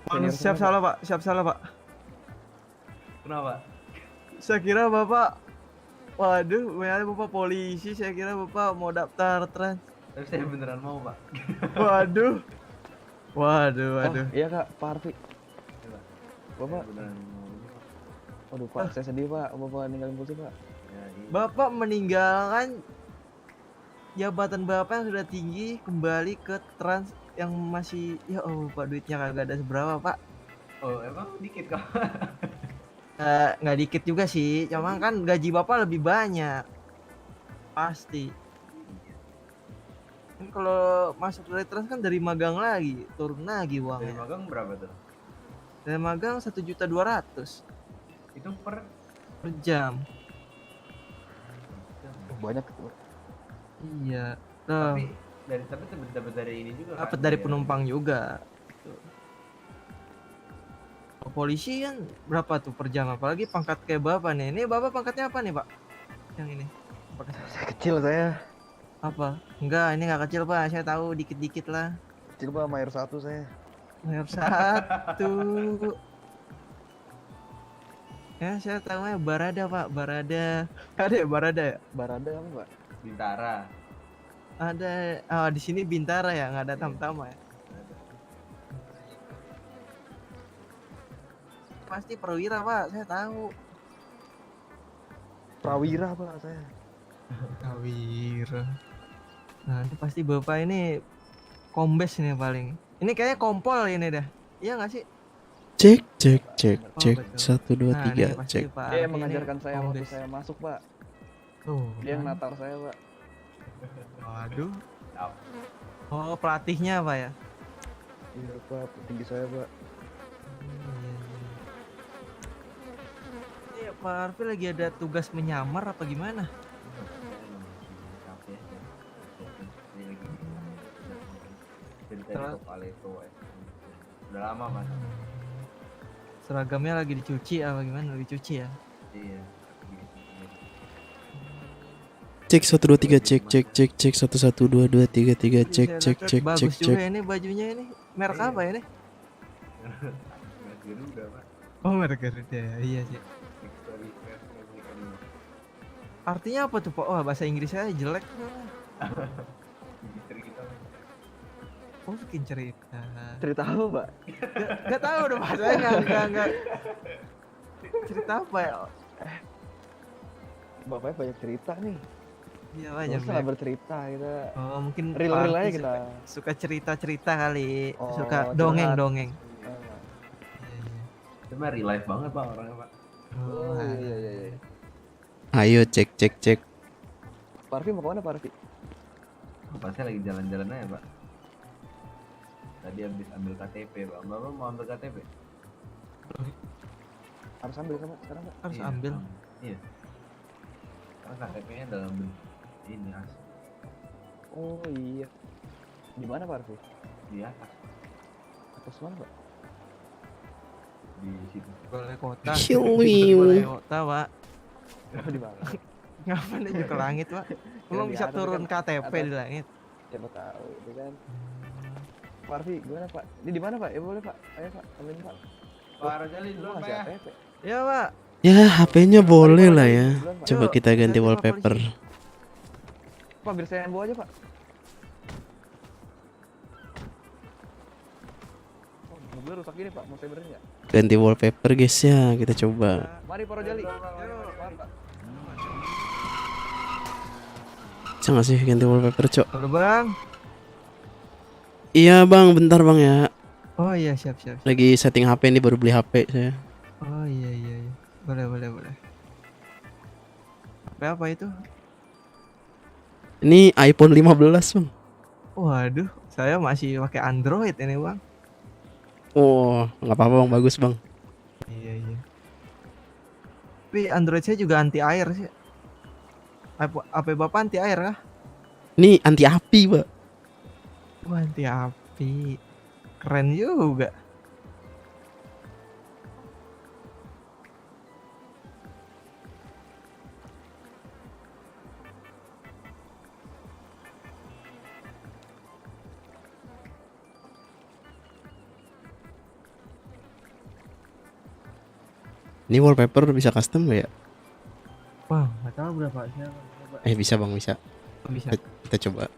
Senior Siap semua, salah Pak, siap salah Pak. Kenapa? Saya kira Bapak, waduh, ternyata Bapak polisi. Saya kira Bapak mau daftar trans. Tapi saya beneran mau, Pak. Waduh, waduh, Pak. Oh waduh. iya kak, Pak Harfi. Ya, Pak. Bapak, Saya beneran mau ini, Pak. waduh Pak, saya sedih Pak, Bapak ninggalin polisi Pak. Ya, iya. Bapak meninggalkan jabatan Bapak yang sudah tinggi kembali ke trans yang masih, ya oh Pak, duitnya kagak ada seberapa Pak. Oh, emang dikit kok. Nggak dikit juga sih, cuma kan gaji Bapak lebih banyak. Pasti. Kan kalau masuk dari trans kan dari magang lagi, turun lagi Dari uangnya. magang berapa tuh? Dari magang 1.200.000 Itu per per jam. Oh, banyak tuh. Iya. tapi dapat dari ini juga Dapat kan, dari kayak- penumpang juga. Kalau polisi kan berapa tuh per jam? Apalagi pangkat kayak Bapak nih. Ini Bapak pangkatnya apa nih, Pak? Yang ini. Saya kecil saya. Apa? Enggak, ini nggak kecil, Pak. Saya tahu dikit-dikit lah. Kecil Pak, mayor 1 saya. Mayor 1. Ya, saya tahu ya Barada, Pak. Barada. Ada ya Barada ya? Barada apa Pak? Bintara. Ada. Oh, di sini Bintara ya, nggak ada Iya. Tamtama ya. Ada. Pasti perwira, Pak. Saya tahu. Prawira Pak saya. Prawira. Nah, ini pasti Bapak ini kombes nih paling. Ini kayaknya kompol ini dah. Iya nggak sih? Cek cek cek Oh, cek betul. 1 2 Nah, 3 ini pasti cek. Pak Dia yang Arfi ini mengajarkan saya waktu kombes. saya masuk Pak. Tuh. Dia yang kan. natar saya Pak. Waduh. Tap. Oh, pelatihnya Pak ya? Iya Pak, tinggi saya Pak. Ini Pak Arfi lagi ada tugas menyamar apa gimana? Capek ya. Ini lagi cerita di Terus? Topaleto ya. Udah lama Mas. Seragamnya lagi dicuci apa gimana? Lagi cuci ya? Iya. Cek 1 2 3 cek cek cek cek 1 1 2 2 3 3 cek Saya cek lihat cek bagus cek juga cek. ini bajunya ini. Merek Iya. apa ya ini? Mas Garuda Pak. Oh, merek Garuda ya. Iya sih. Victory Press Music and Artinya apa tuh Pak? Oh, bahasa Inggris saya jelek. Industri kita Mas. Oh, bikin cerita. Cerita apa Pak? Gak tahu dong Pak. Saya nggak. Cerita apa ya? Bapaknya banyak cerita nih. Iya Gak banyak. usah lah bercerita kita. Oh, mungkin Real-real Pak aja Arfi kita. suka cerita-cerita kali. Oh, Suka curhat. dongeng-dongeng. Ah. Itu mah real life banget Pak orangnya Pak. Oh iya iya iya. Ayo cek cek cek. Pak Arfi mau kemana Pak Arfi? Bapak saya lagi jalan-jalan aja Pak. Tadi habis ambil KTP Pak. Bapak mau ambil KTP? Harus ambil kan Pak sekarang Pak? Harus Iya, ambil. Iya. Karena KTP-nya dalam bentuk ini asli Oh iya. Di mana Pak Arfi? di atas Atas mana Pak? di situ. Boleh kota. Hiu. Boleh kota, Pak. Oh di mana? Ngapain aja ke langit, Pak? Emang di bisa atas turun kan, KTP atas. di langit? Siapa tahu itu kan. Pak Arfi gimana Pak? Ini di mana Pak? Ya boleh Pak. Ayo Pak, ambilin Pak. Pak Rajali Lu dulu Pak ngasih ya. ATP. Ya, Pak. Ya HP-nya boleh lah ya. Duluan, Pak. Coba Yuk, kita ganti hati-hati, Pak wallpaper. polisi. Pak biar saya yang bawa aja Pak. Oh, mobil rusak gini Pak, mau saya benerin nggak? Ganti wallpaper guys ya. Kita coba. Mari Pak Rojali. Ayo, Mari Pak. Bisa nggak sih ganti wallpaper cok? Halo, Bang. Iya bang, bentar bang ya. Oh iya, siap. Lagi setting HP nih, baru beli HP saya. Oh iya. Boleh. Apa itu? Ini iPhone 15 bang. Waduh, saya masih pakai Android ini, Bang. Oh nggak apa-apa bang, bagus bang. Iya. Tapi Android saya juga anti air sih. HP Bapak anti air kah? Ini anti api pak. Wah, anti api. Keren juga. Ini wallpaper bisa custom gak ya? Wah, nggak tahu berapa sih. Coba. Bisa bang, bisa. Oh, bisa. Kita coba.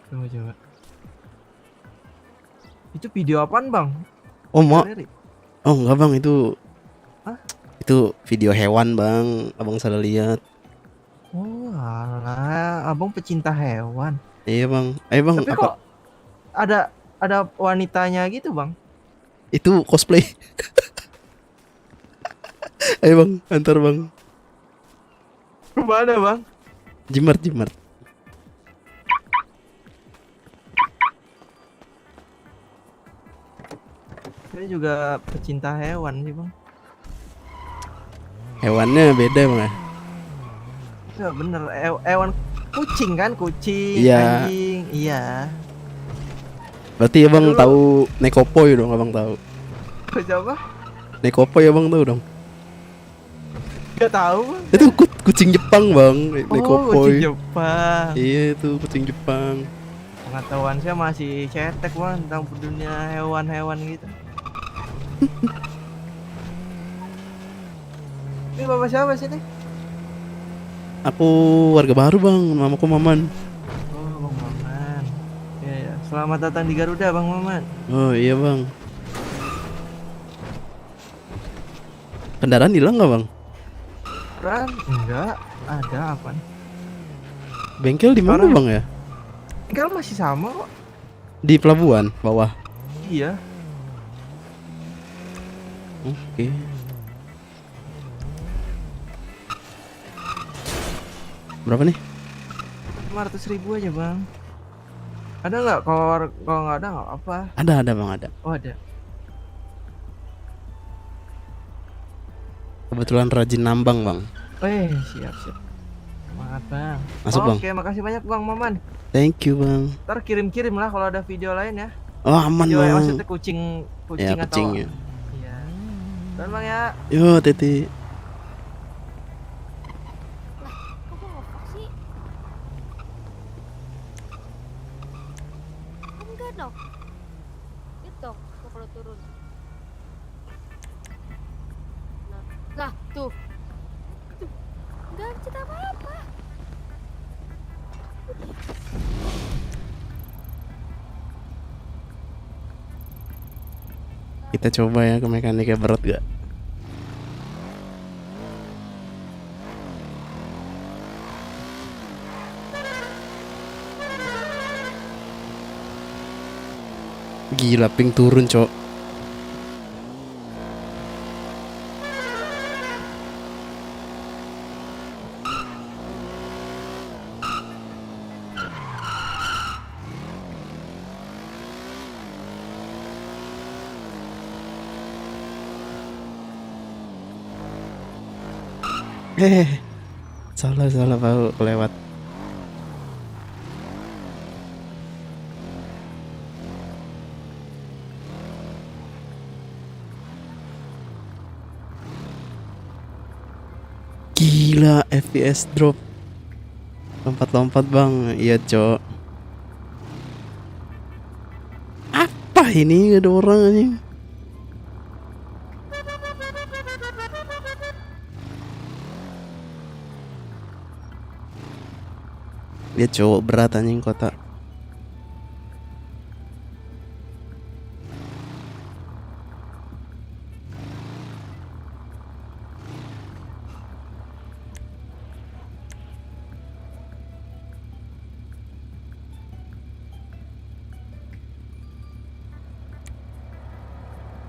Coba. Itu video apaan bang? Oh mau? Galeri? Oh enggak bang, itu Hah? itu video hewan bang. Abang salah lihat. Oh alah, abang pecinta hewan. Iya bang. Ayo bang, Tapi apa? kok ada wanitanya gitu bang? Itu cosplay. Ayo bang, antar bang. Mana bang? Jimat, jimat. Saya juga pecinta hewan sih bang. Hewannya beda bang ya? Ya bener, hewan kucing kan, kucing, Iya. anjing, iya. Berarti abang Aduh. tahu Nekopoy dong, abang tahu. Siapa? Nekopoy abang tahu dong. Gak tahu bang. Itu kucing Jepang bang, Oh, Nekopoy. kucing Jepang. Iya itu kucing Jepang. Pengetahuan saya masih cetek bang tentang dunia hewan-hewan gitu. Ini bapak siapa sih nih? Aku warga baru bang, namaku Maman. Oh, Bang Maman. Ya. Selamat datang di Garuda, Bang Maman. Oh iya bang. Kendaraan hilang nggak bang? Ran, enggak ada apa? Bengkel di mana Orang- bang ya? Enggak masih sama kok. Di pelabuhan bawah. Iya. Oke. Berapa nih? 500.000 aja, Bang. Ada nggak? Kalau nggak ada nggak apa? Ada bang, ada. Oh, ada. Kebetulan rajin nambang bang. Siap. Semangat, Bang. Masuk, Bang. Oke, makasih banyak, Bang Maman. Thank you bang. Ntar kirim-kirim lah kalau ada video lain ya. Oh aman Video yang bang. maksudnya kucing Ya atau kucing ya. Iya. Dan Bang ya. Yo Teti. Kok gue ngefok sih? Enggak dong. Gitu kok kalau turun. Nah, lah tuh. Tuh. Enggak cerita apa-apa. Kita coba ya ke mekaniknya, berat gak? Gila ping turun cok. Salah Pak, kelewat. Gila FPS drop. Lompat-lompat bang. Iya cok. Apa ini, gak ada orang anjing. Dia cowok berat anjing kota.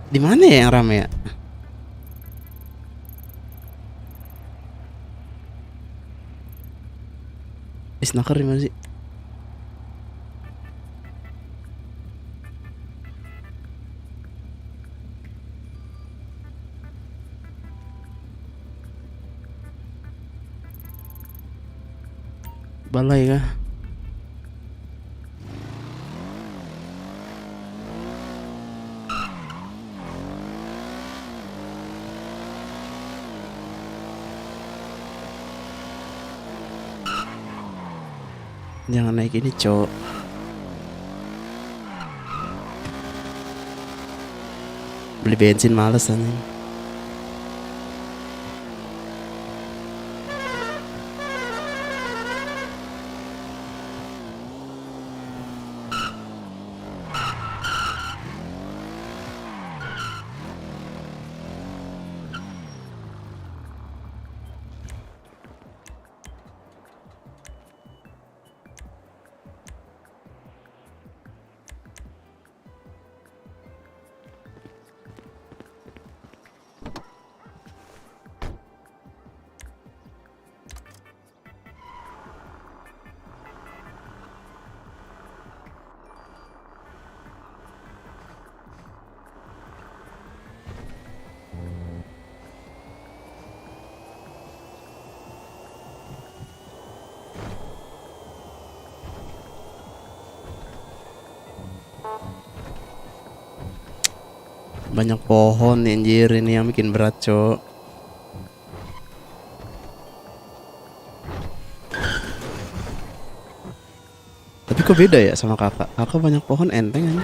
Di mana ya yang rame ya? Snaker di mana sih? Balai kah? Jangan naik ini cok. Beli bensin males anjing. Banyak pohon nih anjir, ini yang bikin berat, Cok. Tapi kok beda ya sama kakak? Kakak banyak pohon enteng aja.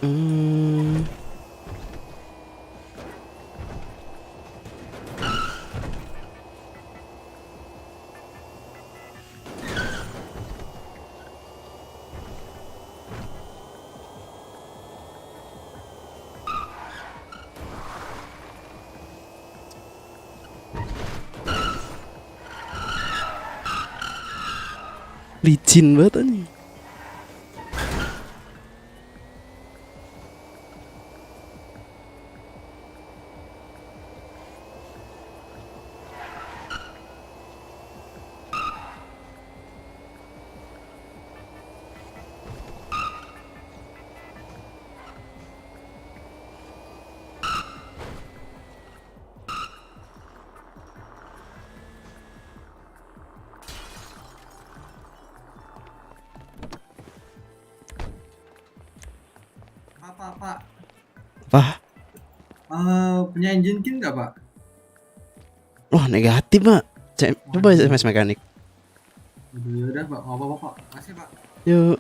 Hmm. Licin banget anjing. Pak, Wah, punya engine kin nggak Pak? wah negatif, Pak. Coba SMS mekanik. Aduh, yaudah Pak, nggak apa-apa Pak. Makasih Pak. Yuk.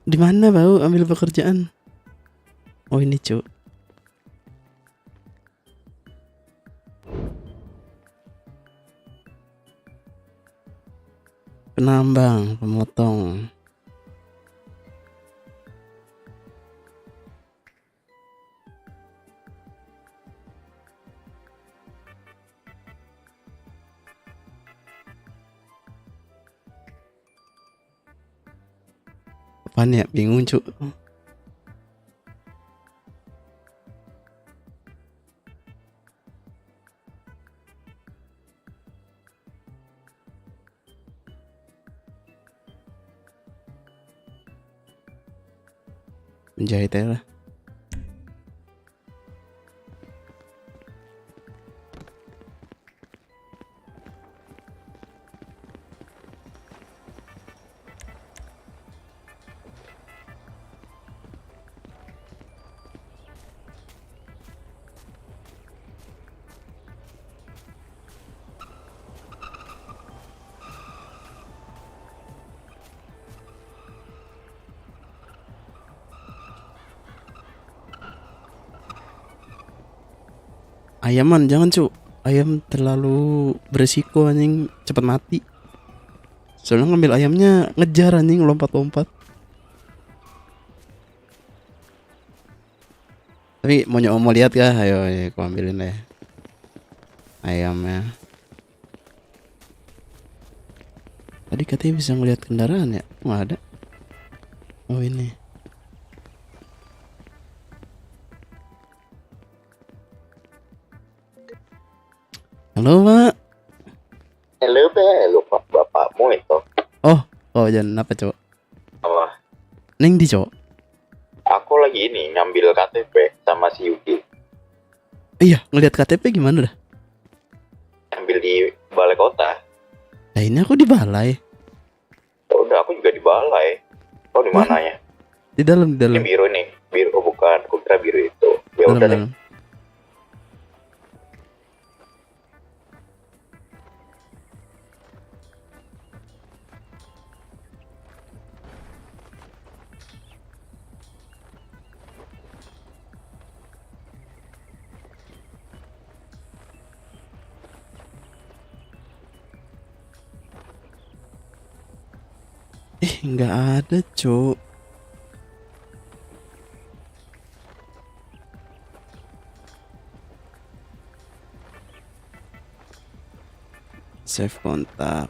Di mana bau ambil pekerjaan? Oh ini, Cuk. Penambang, pemotong. Apaan ya? Bingung, Cuk. Menjahit aja lah. Ayaman jangan, Cuk. Ayam terlalu beresiko anjing, cepat mati. Soalnya ngambil ayamnya ngejar anjing, lompat-lompat. Tapi mau lihat kah? Ayo, aku ambilin deh ayamnya. Tadi katanya bisa ngelihat kendaraan ya? Nggak ada. Oh ini. Halo, Pak. Halo, lupa bapakmu itu. Oh jangan apa, Cok? Apa? Neng di, Cok. Aku lagi ini ngambil KTP sama si Yuki. Iya, ngelihat KTP gimana dah? Ambil di balai kota. Nah ini aku di balai. Ya udah, aku juga di balai. Oh, di mananya? Di dalam. Ini biru nih. Biru, oh bukan. Aku kira biru itu. Ya udah deh. Dalam. Nggak ada, Cuk. Save kontak.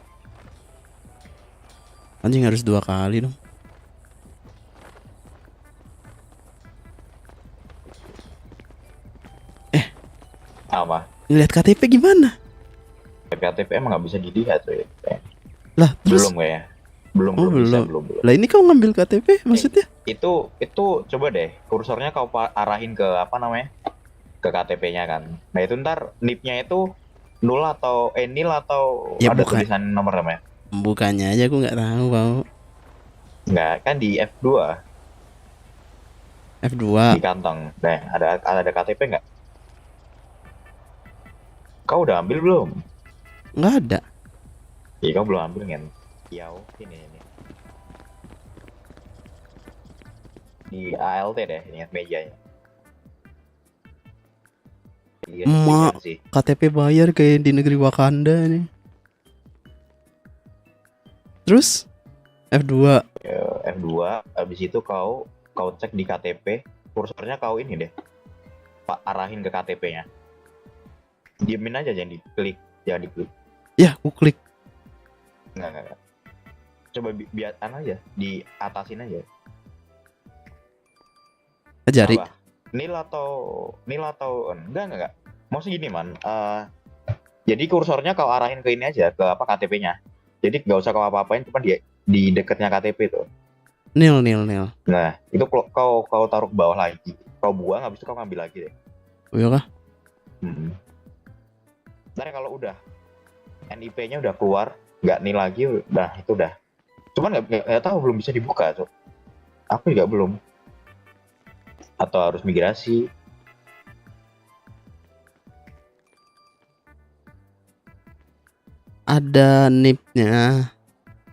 Anjing harus 2 kali dong. Apa? Lihat KTP gimana? KTP emang nggak bisa dilihat tuh ya. Lah, terus Belum kayaknya. Belum, Oh, bisa, belum. belum. Lah ini kau ngambil KTP maksudnya? Itu coba deh kursornya kau arahin ke apa namanya? Ke KTP-nya kan. Nah, itu ntar NIP-nya itu nil atau Ya, ada bukan. tulisan nomor namanya? Bukannya aja aku nggak tahu, Bang. Nggak, kan di F2 F2. di kantong. Nah, ada KTP nggak? Kau udah ambil belum? Nggak ada. Iya, kau belum ambil kan? Yau, ini. Di ALT deh, ingat mejanya. Iya, Emak. ingat sih. KTP bayar kayak di negeri Wakanda nih. Terus F2. Ya, F2, habis itu kau cek di KTP, kursornya kau ini deh. Pak arahin ke KTP-nya. Diemin aja, jangan diklik. Ya, aku klik. Enggak. Coba biar aja, di atasin aja. Jari. Apa? Nil atau enggak. Maksudnya gini, Man. Jadi kursornya kau arahin ke ini aja, ke apa KTP-nya. Jadi nggak usah kau apa-apain, cuma di dekatnya KTP tuh. Nil. Nah, itu kau taruh ke bawah lagi. Kau buang, habis itu kau ngambil lagi deh. Oh iya kah? Ntar kalau udah NIP-nya udah keluar, nggak nil lagi, udah itu udah. Cuman nggak tahu, belum bisa dibuka, so. Aku juga belum. Atau harus migrasi. Ada NIP-nya,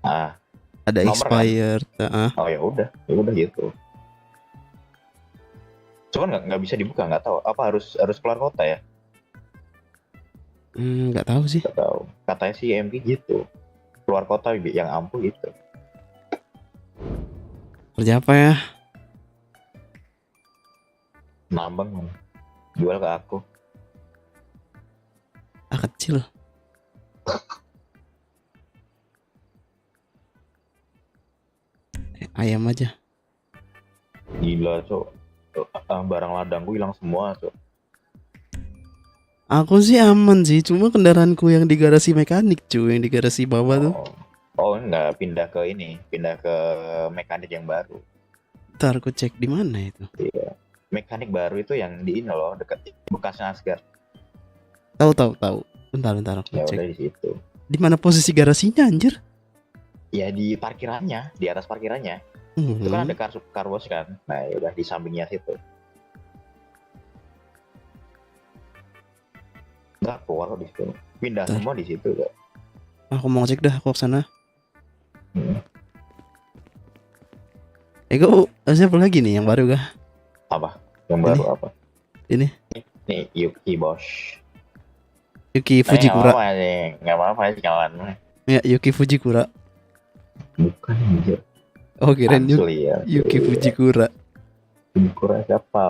Ah, ada Nomor, expired. oh ya udah gitu. Cuman nggak bisa dibuka, nggak tahu. Apa harus keluar kota ya? Nggak tahu sih. Nggak tahu. Katanya sih MP gitu. Keluar kota yang ampuh gitu. Kerja apa ya? Nambang, Man. Jual ke aku. Kecil. Ayam aja. Gila, Cok. Barang ladangku hilang semua, Cok. Aku sih aman sih, cuma kendaraanku yang di garasi mekanik cuy, yang di garasi bawah tuh. Oh, enggak, pindah ke mekanik yang baru. Ntar aku cek di mana itu. Iya. Mekanik baru itu yang di ini loh, dekat bekasnya Asgar. Tahu. Bentar aku Ya cek. udah di situ. Di mana posisi garasinya anjir? Ya di parkirannya, di atas parkirannya. Itu kan ada car wash kan. Nah, ya udah di sampingnya situ. Enggak keluar kok di situ. Pindah Bentar. semua di situ kok. Aku mau cek dah, aku kesana. Hmm. Kau siapa lagi nih yang baru kah? Apa? Yang baru apa? Ini. Nih, Yuki Bosch. Yuki Fujikura. Nggak apa-apa sih kawan. Ya, Yuki Fujikura. Bukan anjir. Oh, kirain Asli ya. Yuki Fujikura. Fujikura siapa?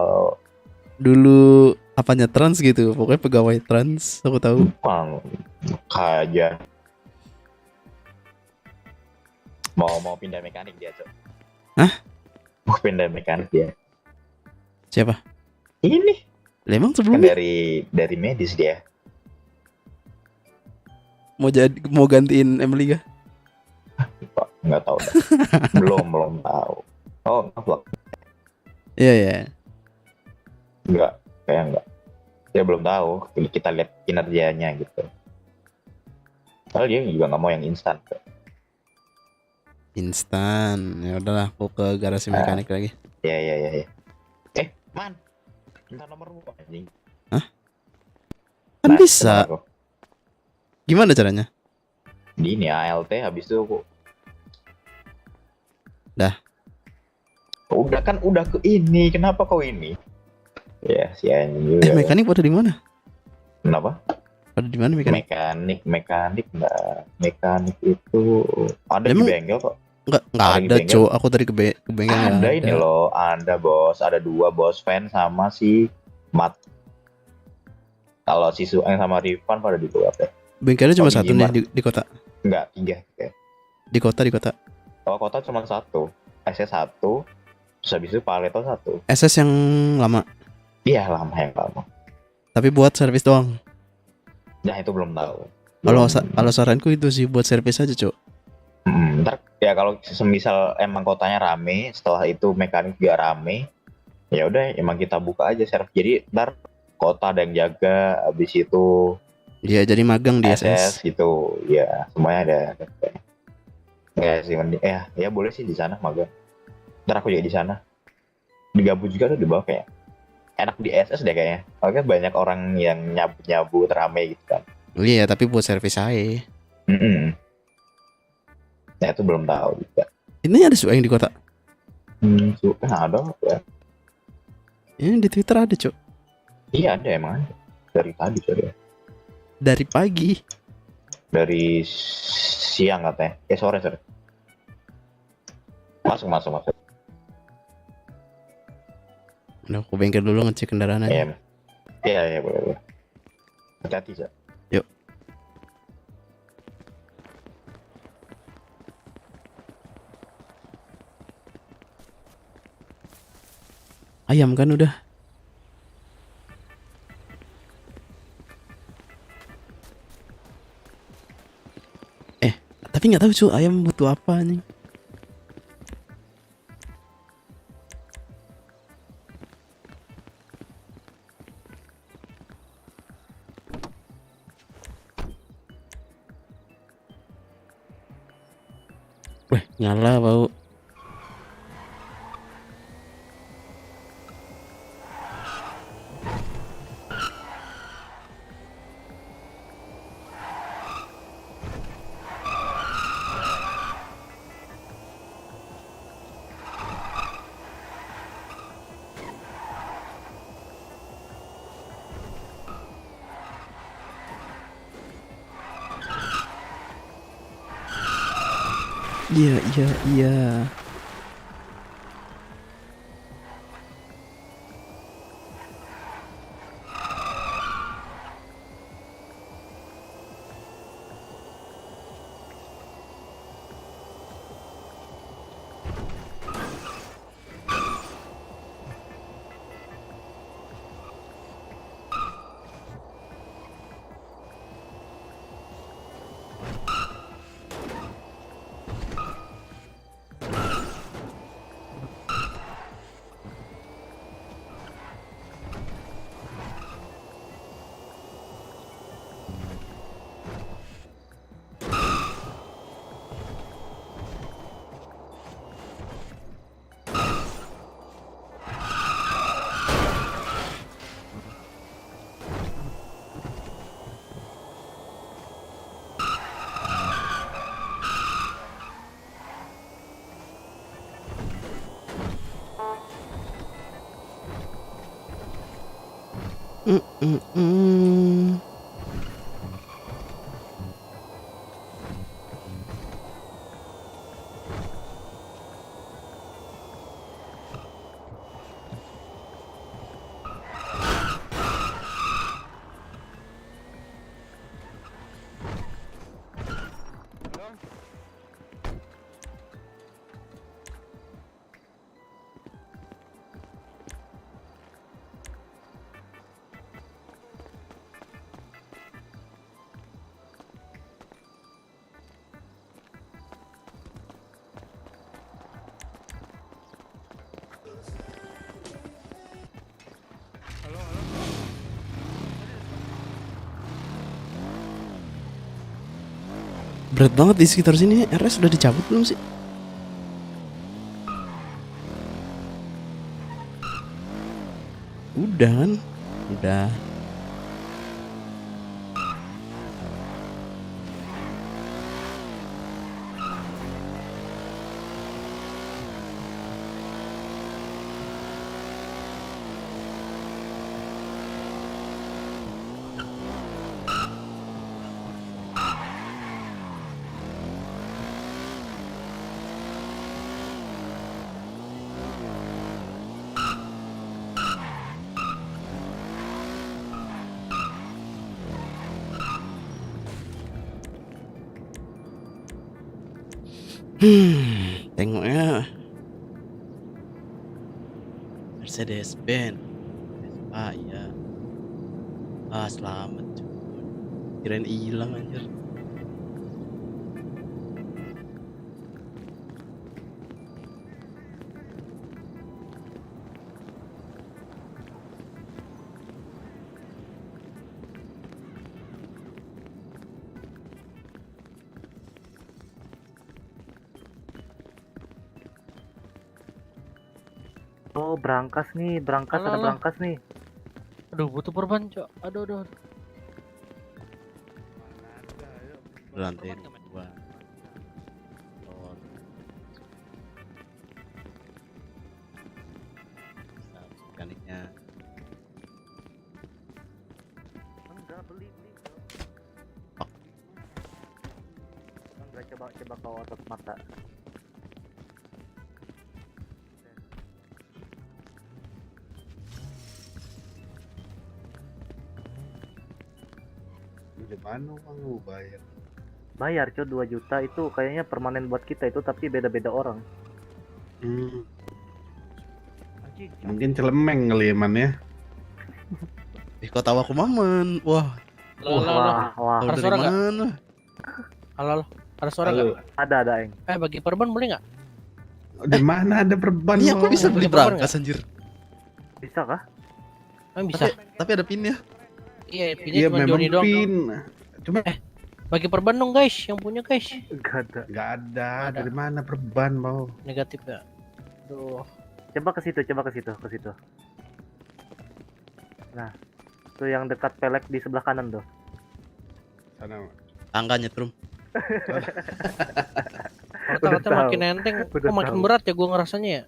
Dulu apanya Trans gitu, pokoknya pegawai Trans, aku tahu. Bang, aja. Mau pindah mekanik dia, Cok. Hah? Mau pindah mekanik dia. Siapa? Ini Lah, emang kan sebelumnya dari medis dia. mau gantiin Emily kah? Pak, nggak tahu dah. belum tahu. Oh, ngevlog. Iya. Enggak, kayak enggak. Dia belum tahu. Kita lihat kinerjanya gitu. Padahal dia juga nggak mau yang instan. Instan. Ya udahlah, aku ke garasi mekanik lagi. Ya. Man. Minta nomor lu anjing. Kan Nah, bisa. nomor aku. Gimana caranya? Di ini ALT habis itu aku. Dah. Udah ke ini. Kenapa kau ini? Ya, si anjing juga. Mekanik pada di mana? Kenapa? Pada di mana mekanik? Mekanik enggak. Mekanik itu ada di Emang- bengkel kok. Nggak Kalau di ada, bengkel- Cok. Aku tadi ke bengkel nggak Ada ada. ini loh, ada bos, ada 2 bos fan sama si Mat. Kalau si Sueng sama Rifan pada di bawah ya? Bengkelnya cuma Oh, satu Gimar. nih di kota. Enggak, 3. Kayak. Di kota. Kalau kota cuma 1, SS 1, terus habis itu Paleto 1. SS yang lama. Iya lama yang lama. Tapi buat servis doang. Nah itu belum tahu. Kalau saranku itu sih buat servis aja, Cok. Ntar ya kalau semisal emang kotanya rame, setelah itu mekanik juga rame, ya udah emang kita buka aja servis. Jadi ntar kota ada yang jaga, habis itu Iya, jadi magang di SS SS. gitu, ya semuanya ada. Ya sih, ya boleh sih di sana magang. Ntar aku juga di sana. Digabung juga tuh di bawah kayak enak di SS deh kayaknya. Oke banyak orang yang nyabu rame gitu kan. Iya, tapi buat servis aja. Nah itu belum tahu juga. Ini ada Sueng di kota. Ada ya. Ini di Twitter ada, Cok. Iya ada emang ada. Dari tadi sudah. Dari pagi. Dari siang katanya. Sore. Masuk. Udah, aku bengkel dulu ngecek kendaraan aja. Iya boleh. Hati-hati Cak. Yuk. Ayam kan udah. Tapi nggak tahu, Cok, ayam butuh apa nih. Weh, nyala bau. Iya. Berat banget di sekitar sini. RS sudah dicabut belum sih? Udah kan? Udah. Tengoknya Mercedes Benz. Ah iya. Ah selamat cuy. Kirain hilang anjir. Oh, berangkas nih, berangkas ada Alah. berangkas nih. Aduh, butuh perban, Cok. Aduh. Lantai Perban nggak, Men? 2. Oh. Nah, mekaniknya. Enggak, beli. Oh. Enggak, coba kau otot mata. Di mana uang lu bayar? Bayar, Cok, 2 juta itu kayaknya permanen buat kita itu, tapi beda-beda orang. Mungkin celemeng kali ya, Man ya. Kok tahu aku Maman? Wah, Lah. Wah. tahu Ada dari suara nggak? mana? Halo. Ada suara Halo. nggak? Ada, Eng. Bagi perban boleh nggak? Di mana ada perban? Ini aku lo? bisa beli Perban berangkas anjir. Bisa kah? Bisa. Tapi ada pinnya. Iya, pinnya Iya cuma memang Joni doang. pin. Cuma Bagi perban dong, guys. Yang punya, guys. Enggak ada. nggak ada. Ada. Dari mana perban mau? Negatif ya. Aduh. Coba ke situ. Nah, tuh yang dekat pelek di sebelah kanan tuh. Sana. Tangga nyetrum. Rata-rata tahu. makin enteng, Udah kok makin tahu. berat ya gua ngerasanya ya.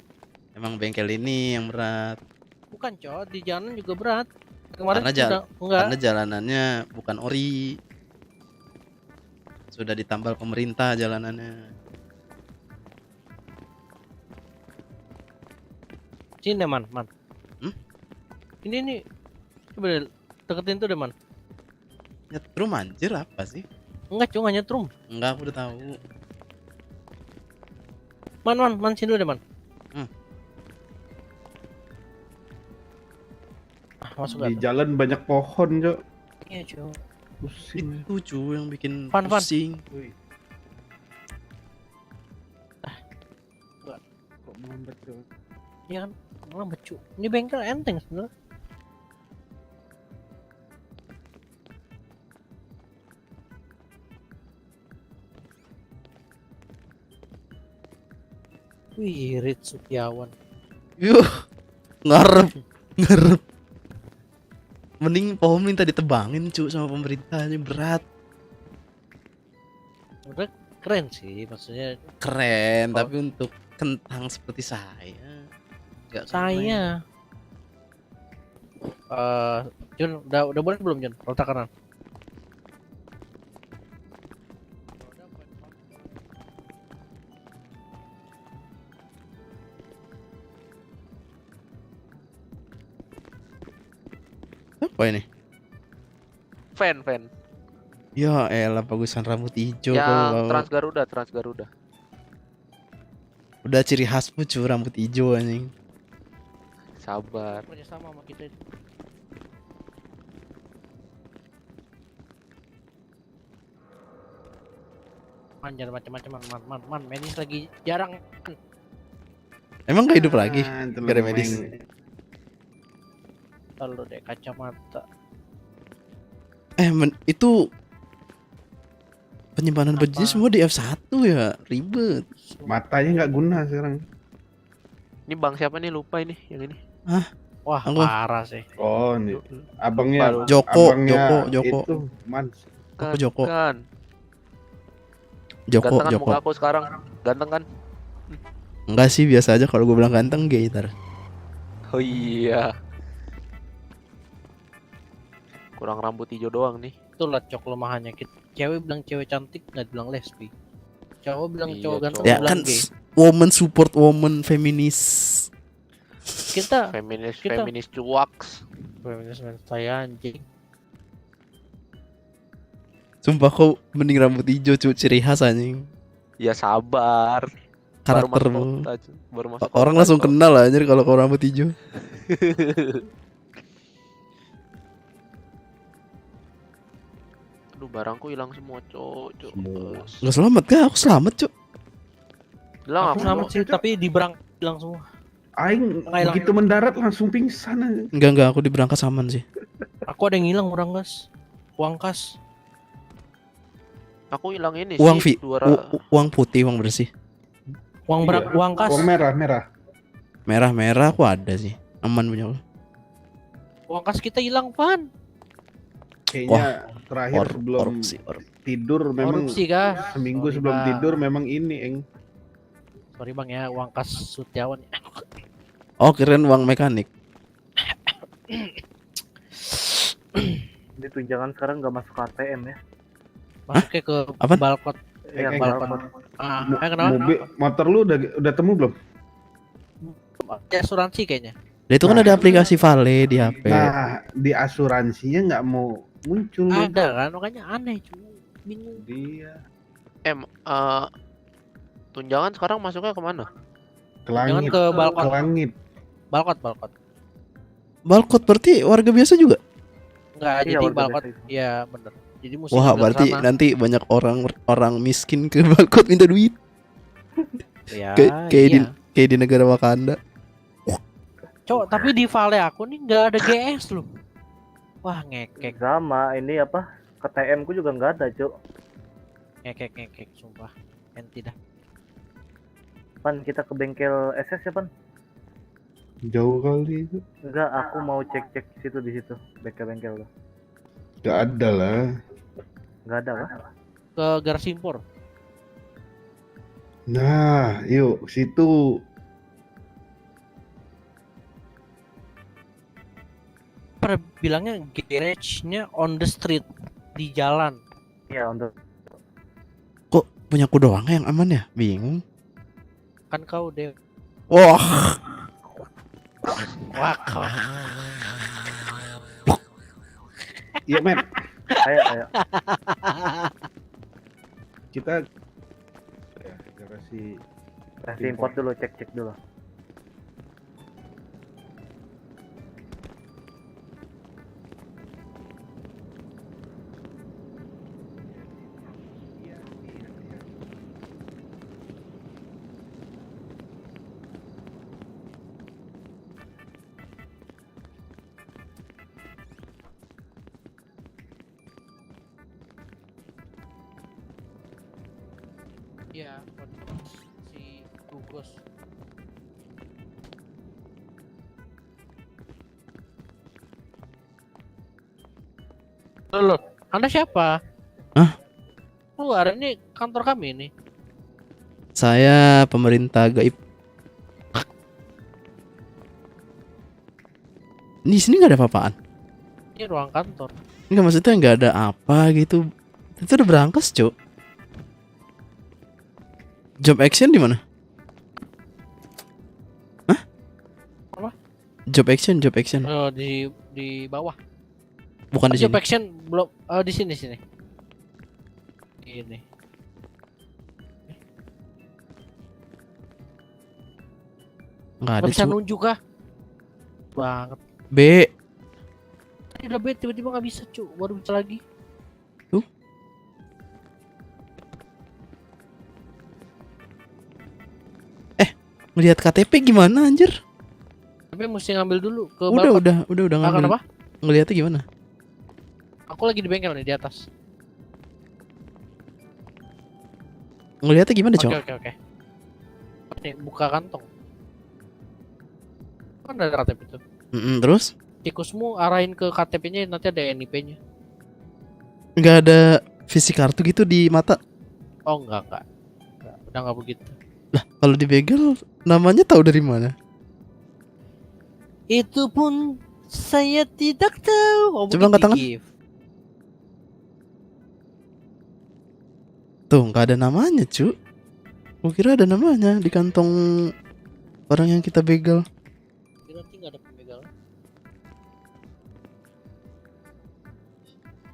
Emang bengkel ini yang berat. Bukan, Cok. Di jalan juga berat. Kemarin Karena enggak. Karena jalanannya bukan ori. Sudah ditambal pemerintah jalanannya. Sini, Man. Hmm? Ini. Coba deh, deketin tuh deh, Man. Nyetrum anjir apa sih? Enggak, cuma nyetrum. Enggak, aku udah tahu. Man, sini dulu deh, Man. Hmm. Masuk Di gak? jalan banyak pohon, Cok. Iya, Cok. Pusing. Itu cuy yang bikin Fan. pusing. Kok melambat, Cok? Iya kan? Lambat, Cok. Ini bengkel enteng sebenarnya. Wih, Rich Sutiawan. Yuh, ngarep. Mending pohon minta ditebangin cuy sama pemerintahnya berat. Udah keren sih, maksudnya Keren, Oh. tapi untuk kentang seperti saya nggak keren. saya. Jun, udah boleh belum, Jun? Rotak kanan. Apa ini? Fan. Ya elah bagusan rambut hijau Yang kau bawa. Trans Garuda. Udah ciri khasmu cuy rambut hijau anjing. Sabar. Kerja sama kita. Man, jangan macam-macam, man. Medis lagi jarang. Emang gak hidup lagi? Ah, Gara medis. Lalu deh kacamata. Itu penyimpanan bajunya semua di F1 ya, ribet. Matanya nggak guna sekarang. Ini bang siapa nih, lupa ini yang ini. Wah, Apa? parah sih. Oh, ini abangnya. Joko. abangnya Joko. Itu, Man. Aku Joko. Kan. Joko. Ganteng kan muka aku sekarang. Ganteng kan? Enggak sih, biasa aja kalau gue bilang ganteng gay ntar. Oh iya. Kurang rambut hijau doang nih. Itulah cok lemahannya. Cewek bilang cewek cantik, nggak bilang lesbi. Cowok bilang Iya, cowok ganteng, Ya bilang kan gay. woman support woman feminis. Kita Feminis Kita- cuaks. feminis saya anjing. Sumpah kau mending rambut hijau cuy, ciri khas anjing. Ya sabar. Baru Karakter masuk kota, Cuk. Baru masuk orang kota, langsung Cuk. kenal anjir kalau kau rambut hijau. Aduh, barangku hilang semua, Cuk. Cuk. Gak selamat kah? Aku selamat, Cuk. Hilang Aku apa? selamat sih, tapi di berang hilang semua. Aing Hilang. begitu mendarat langsung pingsan aja. Enggak, aku di berangkas aman sih. Aku ada yang hilang orang gas. Uang kas. Aku hilang ini Uang sih, uang putih, uang bersih. Uang Iya. uang kas. Uang merah, merah. Merah-merah aku ada sih. Aman punya aku. Uang kas kita hilang, Pan. Kayaknya terakhir sebelum korupsi. tidur memang Korupsi kah? seminggu Sorry, sebelum Bang. tidur memang ini, Eng. Sorry Bang ya, uang kas Sutiawan. Oh, keren uang mekanik. Ini tunjangan sekarang nggak masuk ATM ya. Masuknya ke Apaan? balkot. Iya, Ya, balkot. balkot. Kenapa? Mobil motor lu udah temu belum? Ya, asuransi kayaknya. Nah, itu kan ada aplikasi Vale di HP. Nah, di asuransinya nggak mau muncul. nih. Ada kan, makanya aneh cuy. Bingung. Dia tunjangan sekarang masuknya kemana? ke langit. ke balkon. Ke langit. Balkot. Balkot berarti warga biasa juga. Enggak, Iya, jadi warga balkot. biasa itu. Iya, bener. Jadi mesti Wah, ngambil berarti sana. nanti banyak orang miskin ke Balkot minta duit. Ya, Kayak di negara Wakanda. Cok, tapi di Vale aku nih nggak ada GS loh. Wah, ngekek, Sama ini apa? KTM ku juga nggak ada, Cuk. ngekek, sumpah. Enti dah. Pan, kita ke bengkel SS ya, Pan? Jauh kali itu. Enggak, aku mau cek di situ, bengkel tuh. Gak ada lah. Nggak ada, Pak. Ke garasi impor. Nah, yuk situ. Bilangnya garage-nya on the street, di jalan. Iya, untuk Kok punya aku doang yang aman ya? Bingung. Kan kau deh. Wah, Wah, Iya, men. ayo. Kita ya, garasi Kasih import dulu, cek dulu. iya, si Gugos. Loh, Anda siapa? Hah? Luar, ini kantor kami ini. saya pemerintah gaib. Di sini nggak ada apa-apaan. Ini ruang kantor. Enggak, maksudnya nggak ada apa gitu. Itu udah berangkas, Cuk. Job action di mana? Hah? Apa? Job action. Oh, di bawah. Bukan di Job sini. action belum. Oh, di sini. Ini. Nggak ada, Nggak bisa Cuk. nunjuk kah? Banget. B. Tadi udah bet, tiba-tiba nggak bisa cu, baru bisa lagi. Tuh. Ngelihat KTP gimana anjir? Tapi mesti ngambil dulu ke Udah balkon. Ah, ngambil. kenapa? Ngelihatnya gimana? Aku lagi di bengkel nih di atas. Ngelihatnya gimana, Cok? Oke. Nih, buka kantong. Kan ada KTP itu. Terus? Tikusmu arahin ke KTP-nya, nanti ada NIP-nya. Nggak ada visi kartu gitu di mata? Oh enggak. Udah nggak begitu. Lah, kalau dibegal namanya tahu dari mana? Itu pun saya tidak tahu. Oh, Coba mungkin angkat tangan. di gift. Tuh, nggak ada namanya, cu. Gua kira ada namanya di kantong orang yang kita begal. Nanti nggak ada pembegalan.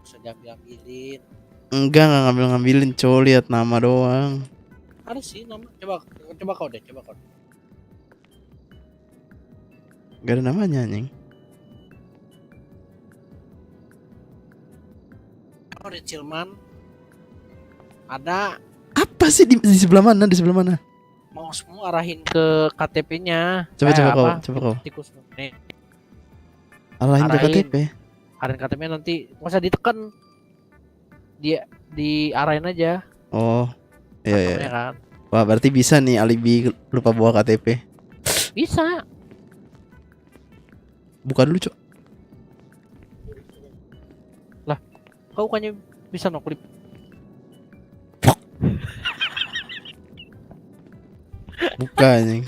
Bisa diambil-ambilin. Enggak ngambil-ngambilin, cu. Lihat nama doang. Ada sih nama. Coba kau deh. Gak ada namanya anjing. Oh, di Cilman. Ada. Apa sih di sebelah mana? Di sebelah mana? Mau semua arahin ke KTP-nya. Coba kau. Tikus. Nih, Arahin ke Arahin. KTP. arahin KTP-nya nanti nggak usah ditekan. Dia diarahin aja. Oh. Iya. Ya kan? Wah, berarti bisa nih alibi lupa bawa KTP. Bisa. Buka dulu, Cok. Kau bukannya bisa noklip. Buka anjing.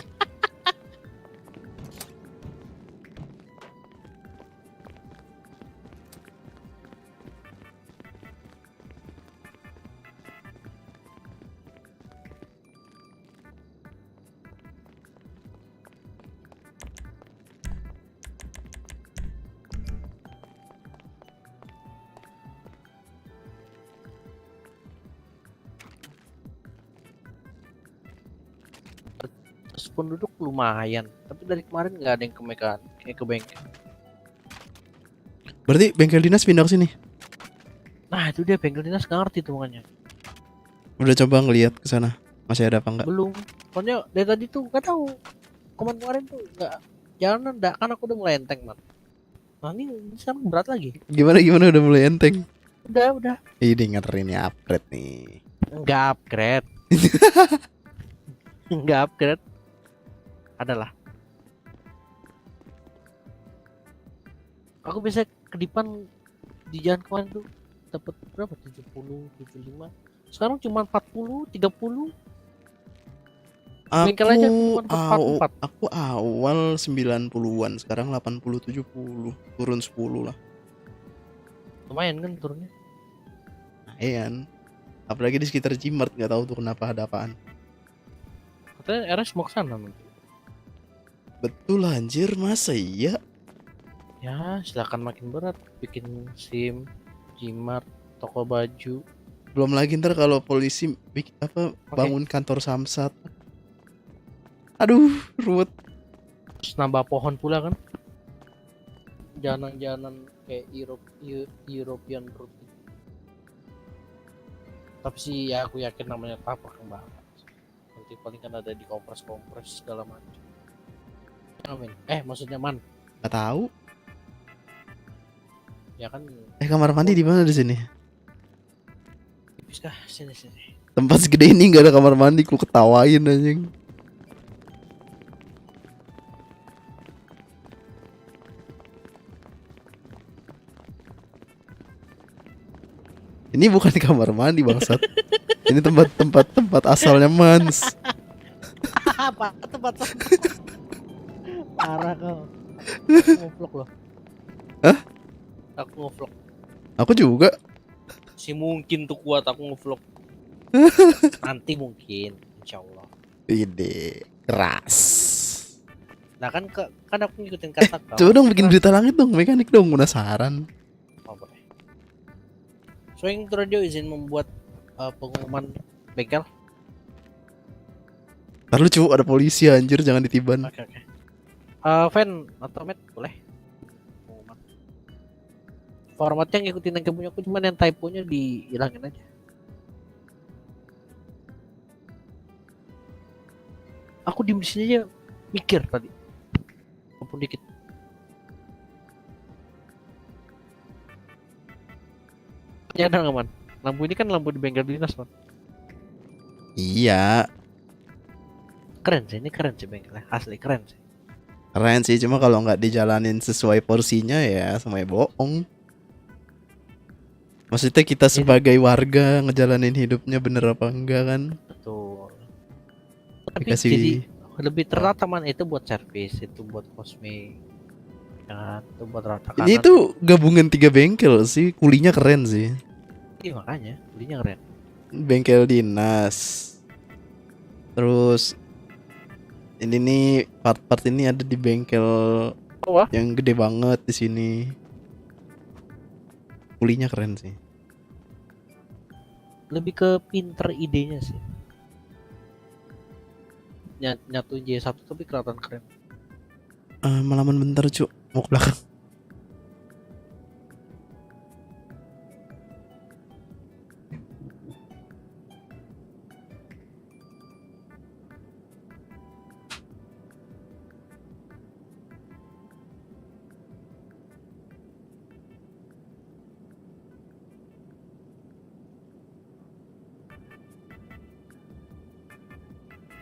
Terus penduduk lumayan. Tapi dari kemarin nggak ada yang ke bengkel. Berarti bengkel dinas pindah ke sini. Nah itu dia bengkel dinas nggak ngerti tuh makanya. Udah coba ngeliat ke sana. Masih ada apa enggak? Belum. Soalnya dari tadi tuh nggak tahu. Kemarin tuh nggak jalan enggak kan aku udah mulai enteng man. Nah ini sekarang berat lagi. Gimana udah mulai enteng. Udah. Ini ngeri ini upgrade nih. Nggak upgrade. Nggak upgrade. Adalah. Aku bisa kedipan di jalan kemarin tuh dapat berapa? 70, 75. Sekarang cuma 40, 30. Bengkel aja cuma 44. Aku awal 90-an, sekarang 80 70. Turun 10 lah. Lumayan kan turunnya. Lumayan. Apalagi di sekitar Jimart, nggak tahu tuh kenapa ada apaan. Katanya RS mau kesana nanti. Betul anjir, masa iya? Ya silakan makin berat bikin SIM, Jimart, toko baju. Belum lagi ntar kalau polisi bangun kantor Samsat. Aduh, ruwet. Terus nambah pohon pula kan. Jalan-jalan kayak European route. Tapi sih ya aku yakin namanya tahap perkembangan. Nanti paling kan ada di kompres segala macam. Amin. Maksudnya man. Gak tahu. Ya kan. Kamar mandi di mana di sini? Tipis kah? Sini. Tempat segede ini nggak ada kamar mandi, ku ketawain anjing. Ini bukan kamar mandi bangsat. Ini tempat asalnya Mans. Apa? Tempat parah kau. Ngevlog loh. Hah? Aku ngevlog. Aku juga. Si mungkin tuh kuat aku ngevlog. Nanti mungkin, insyaallah. Ide keras. Nah kan aku ngikutin kata kau. Coba dong bikin berita langit dong, mekanik dong, penasaran. Oh, boleh. Swing Radio izin membuat pengumuman bengkel. Ntar lu cu, ada polisi anjir, jangan ditiban. Oke. Fan atau Matt boleh. Pengumuman. Formatnya ngikutin yang punya aku, cuman yang typo-nya dihilangin aja. Aku di sini aja mikir tadi. Walaupun dikit. Nyadar nggak man? Lampu ini kan lampu di bengkel dinas man. Iya, Keren sih, ini keren sih bengkelnya. Asli keren sih. keren sih, cuma kalau nggak dijalanin sesuai porsinya ya semuanya bohong. Maksudnya kita sebagai warga ngejalanin hidupnya bener apa enggak kan? Betul. Tapi Dikasih jadi lebih terata man, itu buat servis, itu buat kosmetik. Ya, itu buat rata kanan. ini tuh gabungan 3 bengkel sih, kulinya keren sih. Iya makanya, belinya keren. Bengkel dinas. Terus ini nih part-part ini ada di bengkel yang gede banget di sini. Kulinya keren sih. Lebih ke pinter idenya sih. nyatuin J1 tapi kelihatan keren. Malaman bentar cuk, mau ke belakang.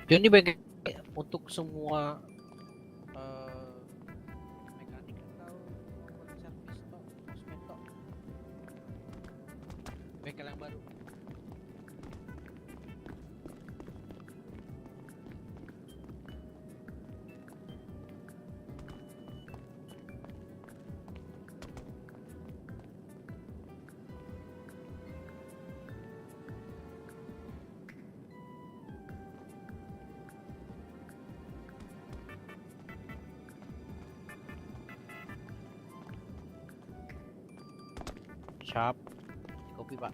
Jadi bengkel untuk semua mekanik atau servis toh, kosmet toh. Bengkel yang baru. Siap. Kopi, Pak.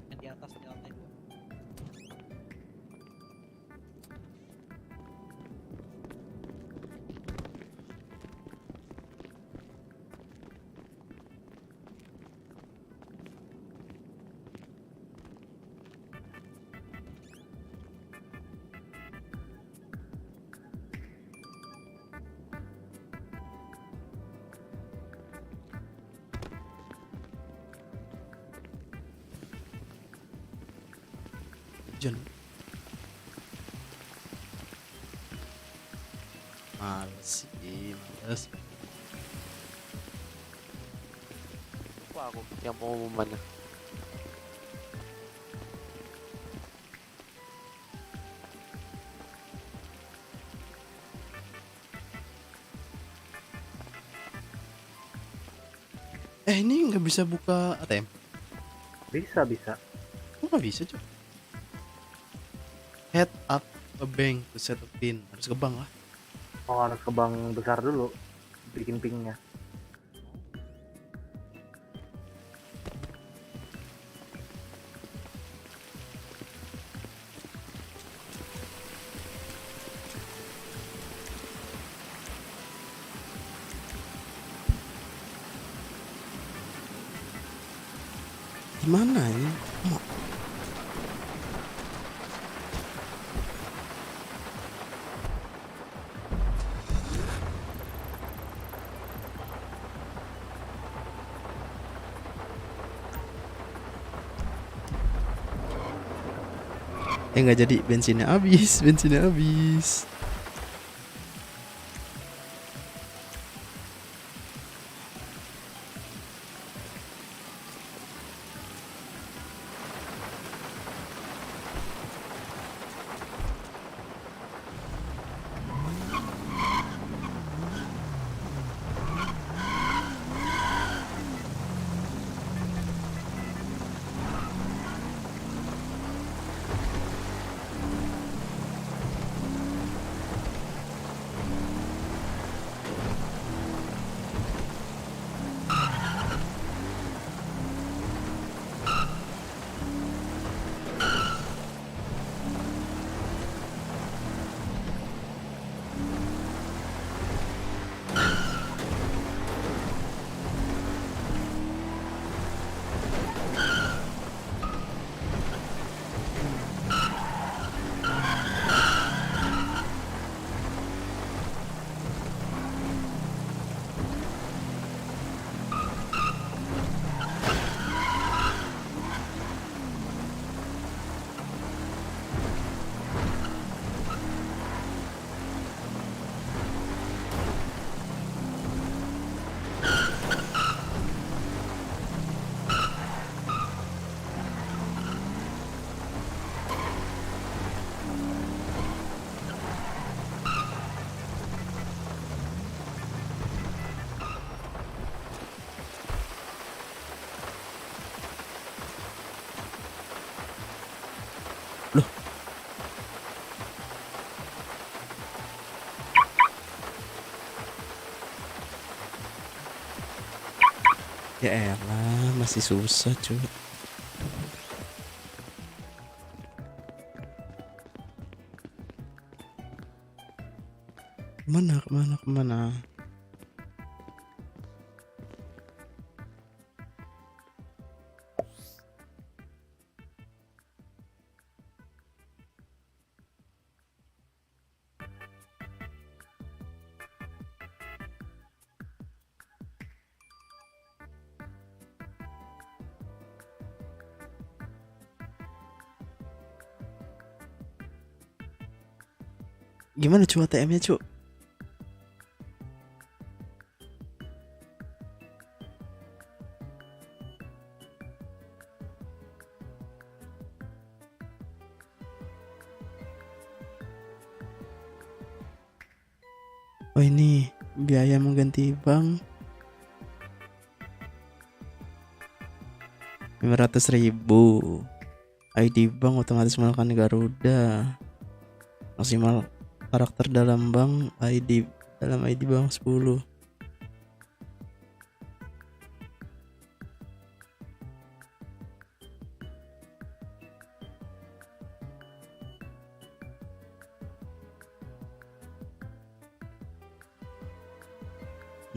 Yang di atas di lantai 2. Hujan. Males sih, males. Lupa aku yang pengumumannya. Ini nggak bisa buka ATM. Bisa, bisa. Kok nggak bisa cuy? Head up a bank to set a pin. Harus ke bank lah. Oh, harus ke bank besar dulu. Bikin pingnya. Gimana ini? Oh. Nggak jadi, bensinnya habis, bensinnya habis. Loh. Ya elah, masih susah cuy. Kemana? Gimana cu ATM-nya cu? Oh ini biaya mengganti bank 500.000. ID bank otomatis melakukan Garuda. Maksimal karakter dalam bank ID bank 10.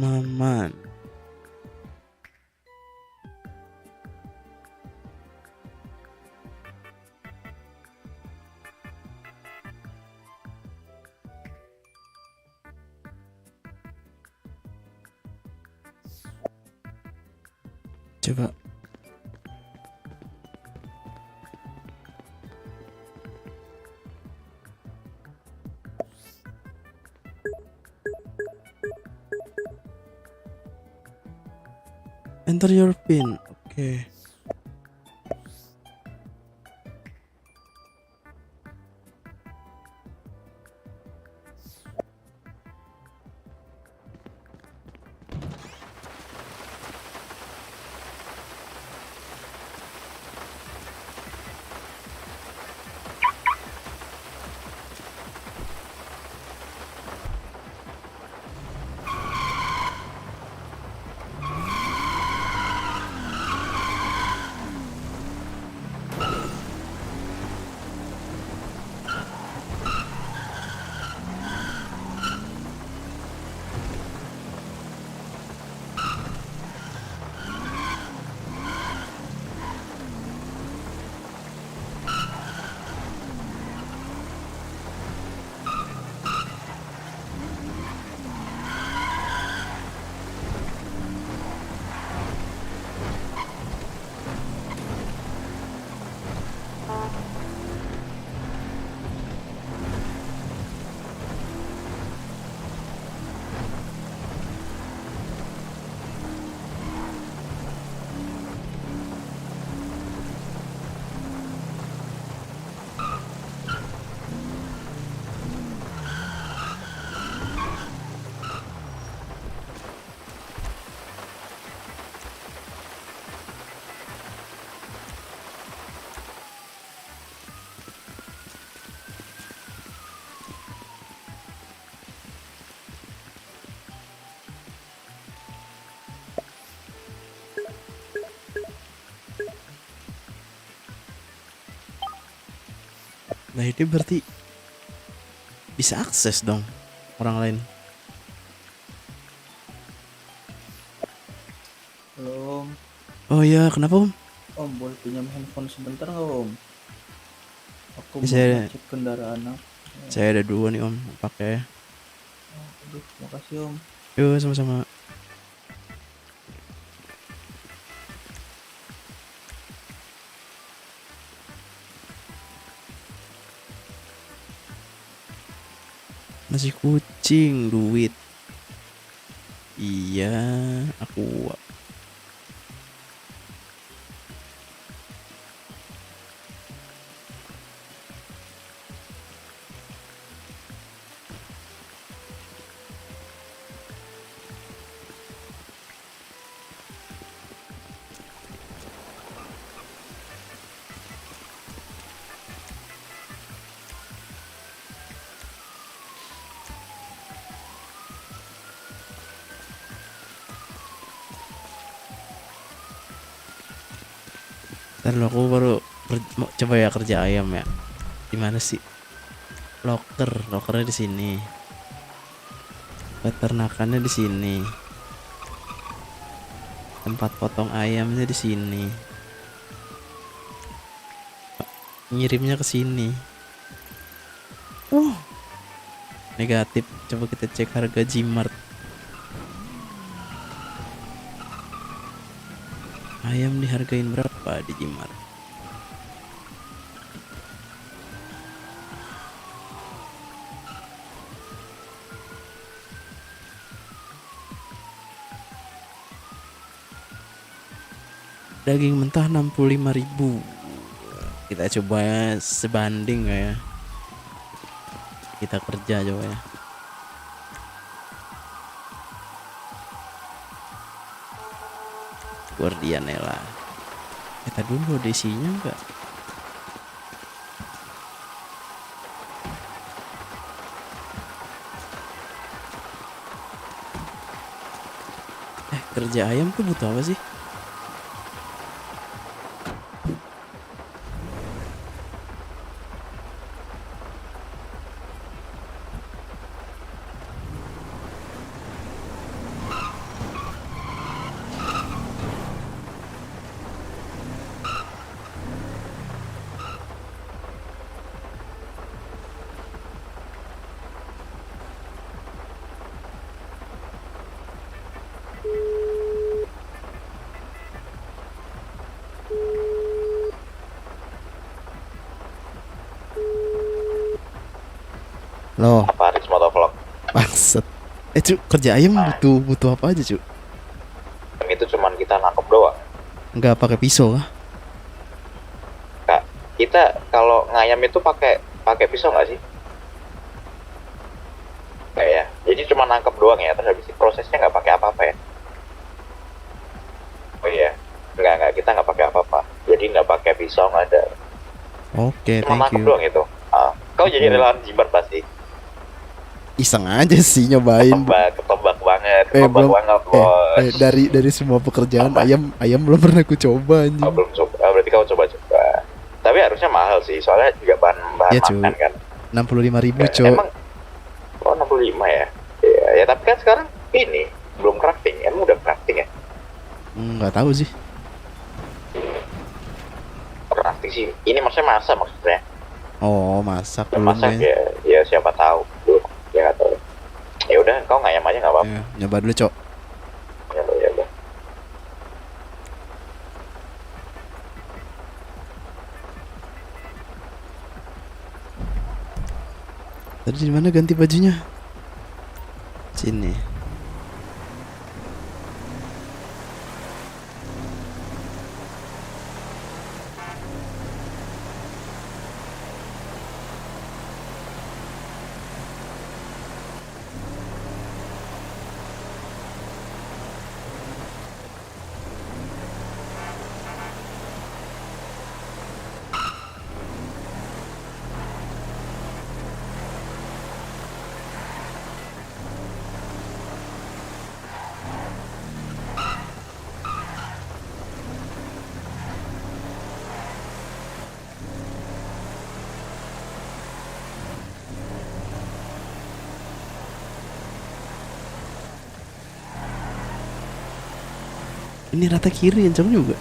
Maman. Coba. Enter your PIN. Oke. Nah ini berarti bisa akses dong orang lain. Halo Om. Oh ya, kenapa Om? Om boleh pinjam handphone sebentar nggak Om? Aku mau Saya- ngecek kendaraan aku. Saya ada 2 nih Om, pakai. Aduh, makasih Om. Yuk sama-sama. Masih kucing duit. Iya, aku Ntar lu, aku baru mau coba ya kerja ayam ya. Di mana sih? Lokernya di sini. Peternakannya di sini. Tempat potong ayamnya di sini. Ngirimnya ke sini. Negatif. Coba kita cek harga Gmart. Ayam dihargain berapa di Gmart? Daging mentah 65.000. Kita coba ya, sebanding nggak ya? Kita kerja coba ya. Guardianella. Kita dulu ada isinya enggak? Kerja ayam tuh butuh apa sih? Loh, Apa Rich Motovlog? bangsat. Cuk, kerja ayam butuh apa aja, Cuk? Itu cuman kita nangkep doang. Enggak pakai pisau kah? Kak, kita kalau ngayam itu pakai pisau nggak sih? Nggak ya. Jadi cuma nangkep doang ya. Terus habis itu prosesnya nggak pakai apa-apa ya? Oh iya. Nggak kita nggak pakai apa-apa. Jadi nggak pakai pisau, nggak ada. Oke, Cuma thank nangkep you. doang itu. Kau jadi relawan Jimbar pasti. Iseng aja sih nyobain. Ketebak banget. Ketebak belum. banget, bos. Dari semua pekerjaan ayam belum pernah aku coba anjing. Belum coba. Berarti kau coba-coba. Tapi harusnya mahal sih. Soalnya juga bahan Ya, Cuk. makan kan. 65.000, Cuk. Emang 65 ya? Iya, ya tapi kan sekarang ini belum crafting. Emang udah crafting ya? Nggak tahu sih. Crafting sih. Ini maksudnya masak maksudnya. Oh, masak belum Masak ya. ya siapa tahu. Belum. Ya nggak tahu. Ya udah, kau ngayam aja nggak apa-apa. Ya, nyoba dulu, Cok. Ya udah. Tadi di mana ganti bajunya? Sini. Ini rata kiri kencang juga.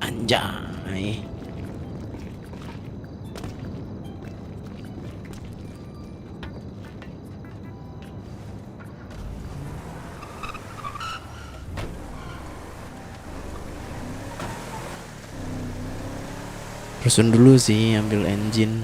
Anjay. Rusun dulu sih, ambil engine.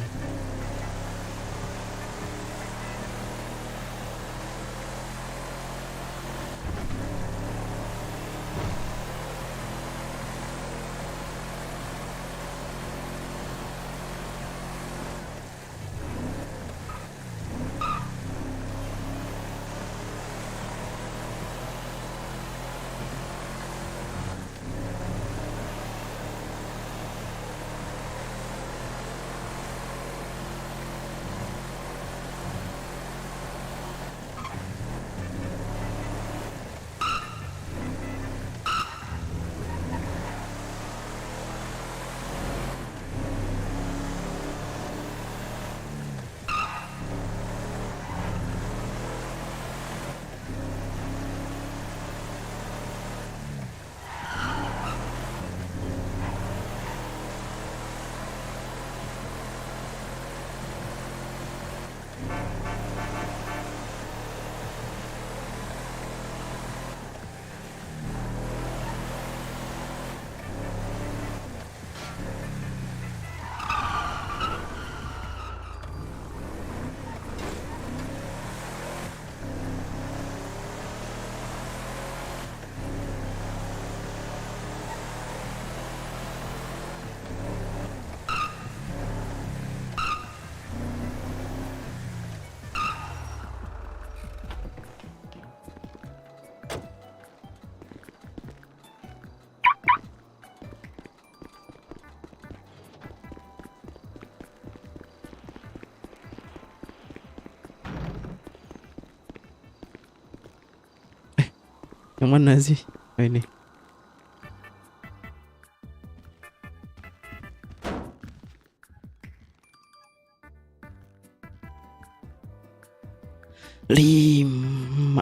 Yang mana sih? Oh, ini. Lima.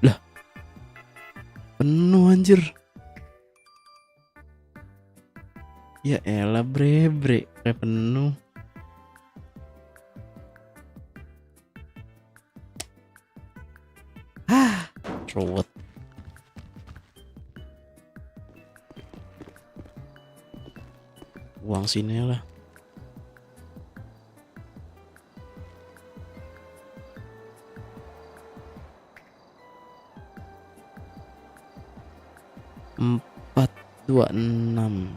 Lah, penuh anjir. Ya elah bre, kayak penuh. Ruwet. Uang sini lah. Empat dua enam.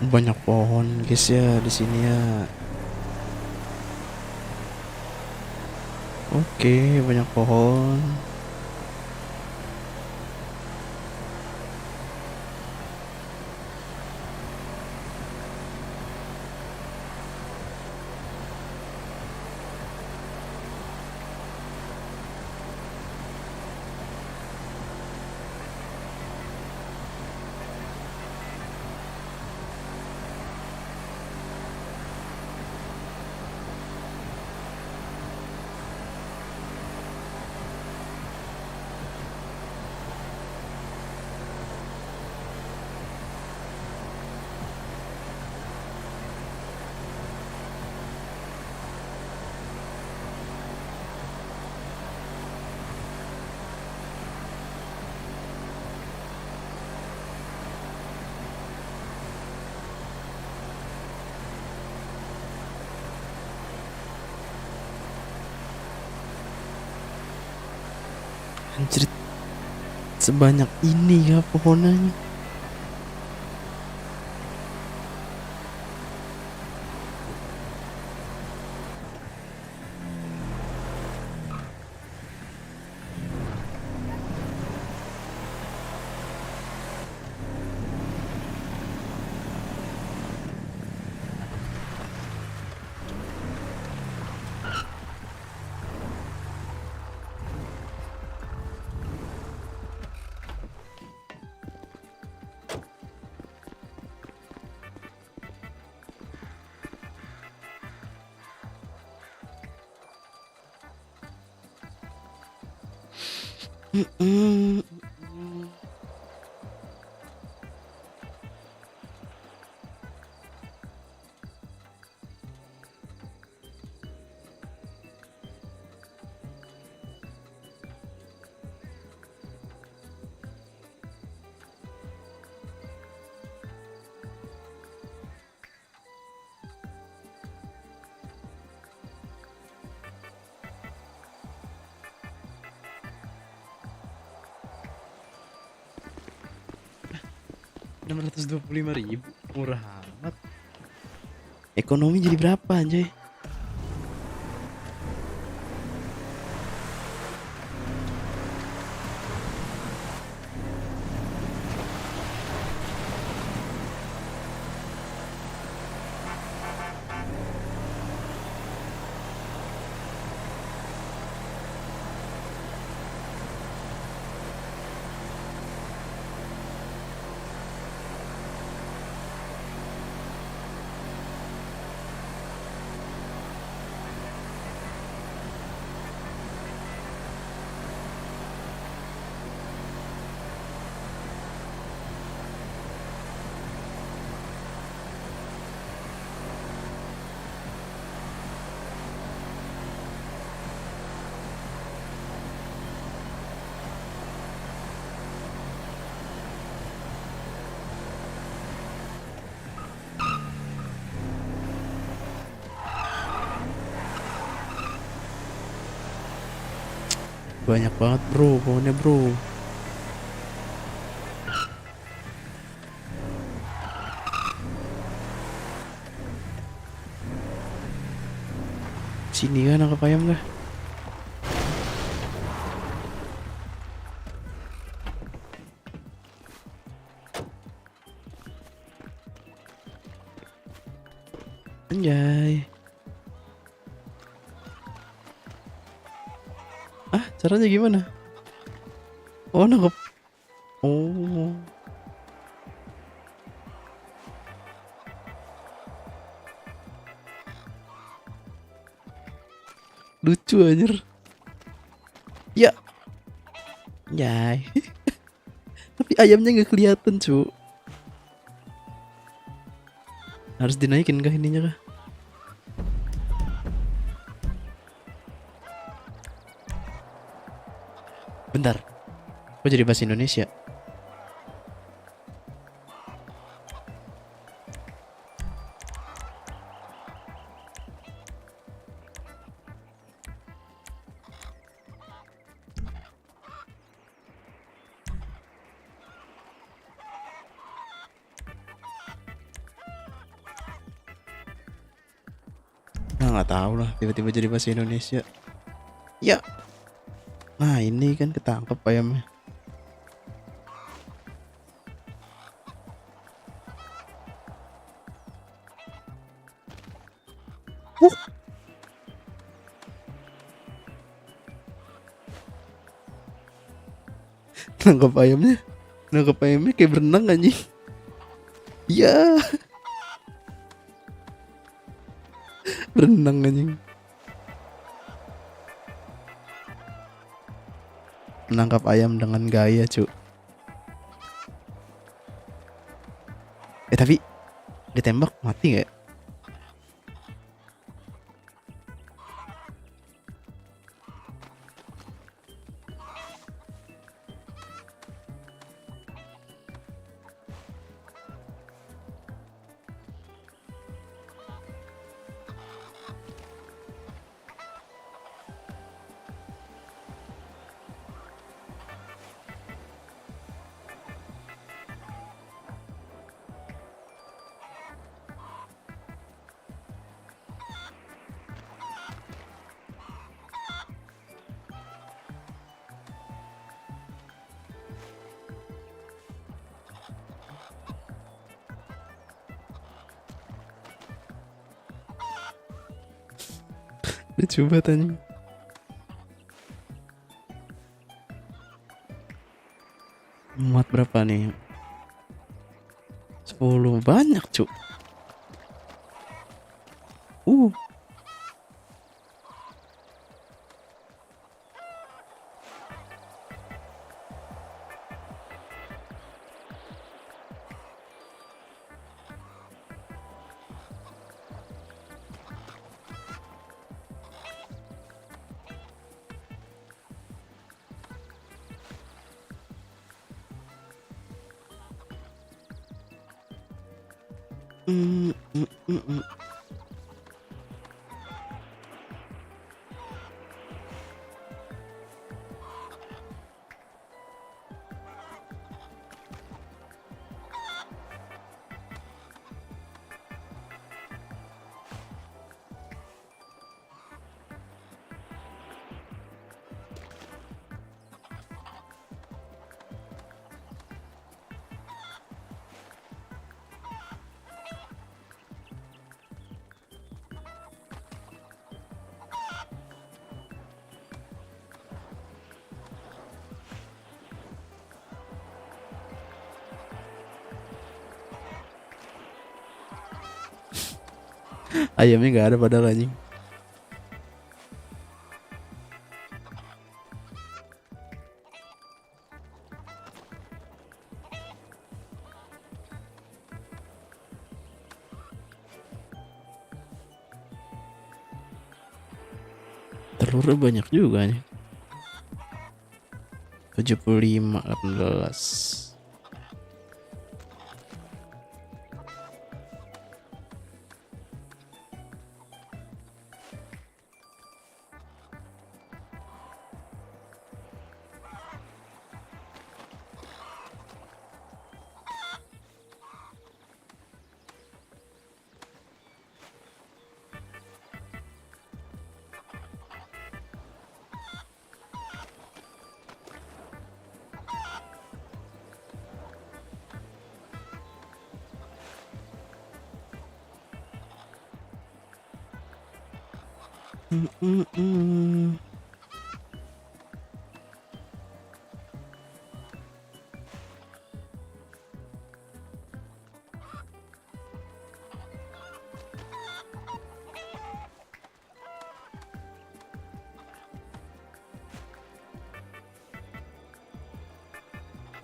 Banyak pohon guys ya di sini ya. Oke, banyak pohon. Anjir, sebanyak ini ya pohonnya. 625.000 murah amat. Ekonomi jadi berapa anjay? Banyak banget bro, pohonnya bro. Sini kan nangkap ayam kah? Anjay. Ah, caranya gimana? Oh, nangkep. Oh. Lucu anjir. Ya. Yay. Tapi ayamnya nggak kelihatan, cu. Harus dinaikin kah ininya kah? Bentar. Kok jadi bahasa Indonesia? Nah, nggak tahu lah, tiba-tiba jadi bahasa Indonesia. Ya. Nah, ini kan ketangkep ayamnya. Nangkep ayamnya. Nangkep ayamnya kayak berenang anjing. Ya. Berenang anjing. Menangkap ayam dengan gaya, cu. Tapi ditembak mati nggak? Lucu banget anjing. Muat berapa nih? 10 banyak, cuk. Uh. Ayamnya nggak ada padahal anjing. Telurnya banyak juga nih. 75, 18.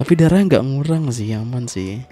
Tapi darahnya nggak ngurang sih, aman sih.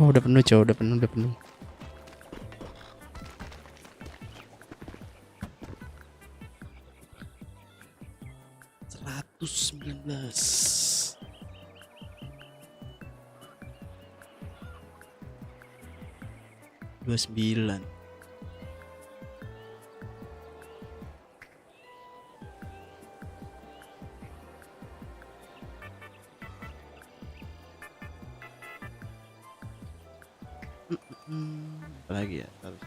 Oh, udah penuh, cow, udah penuh, udah penuh. $119. 29. Apa lagi ya? Harus.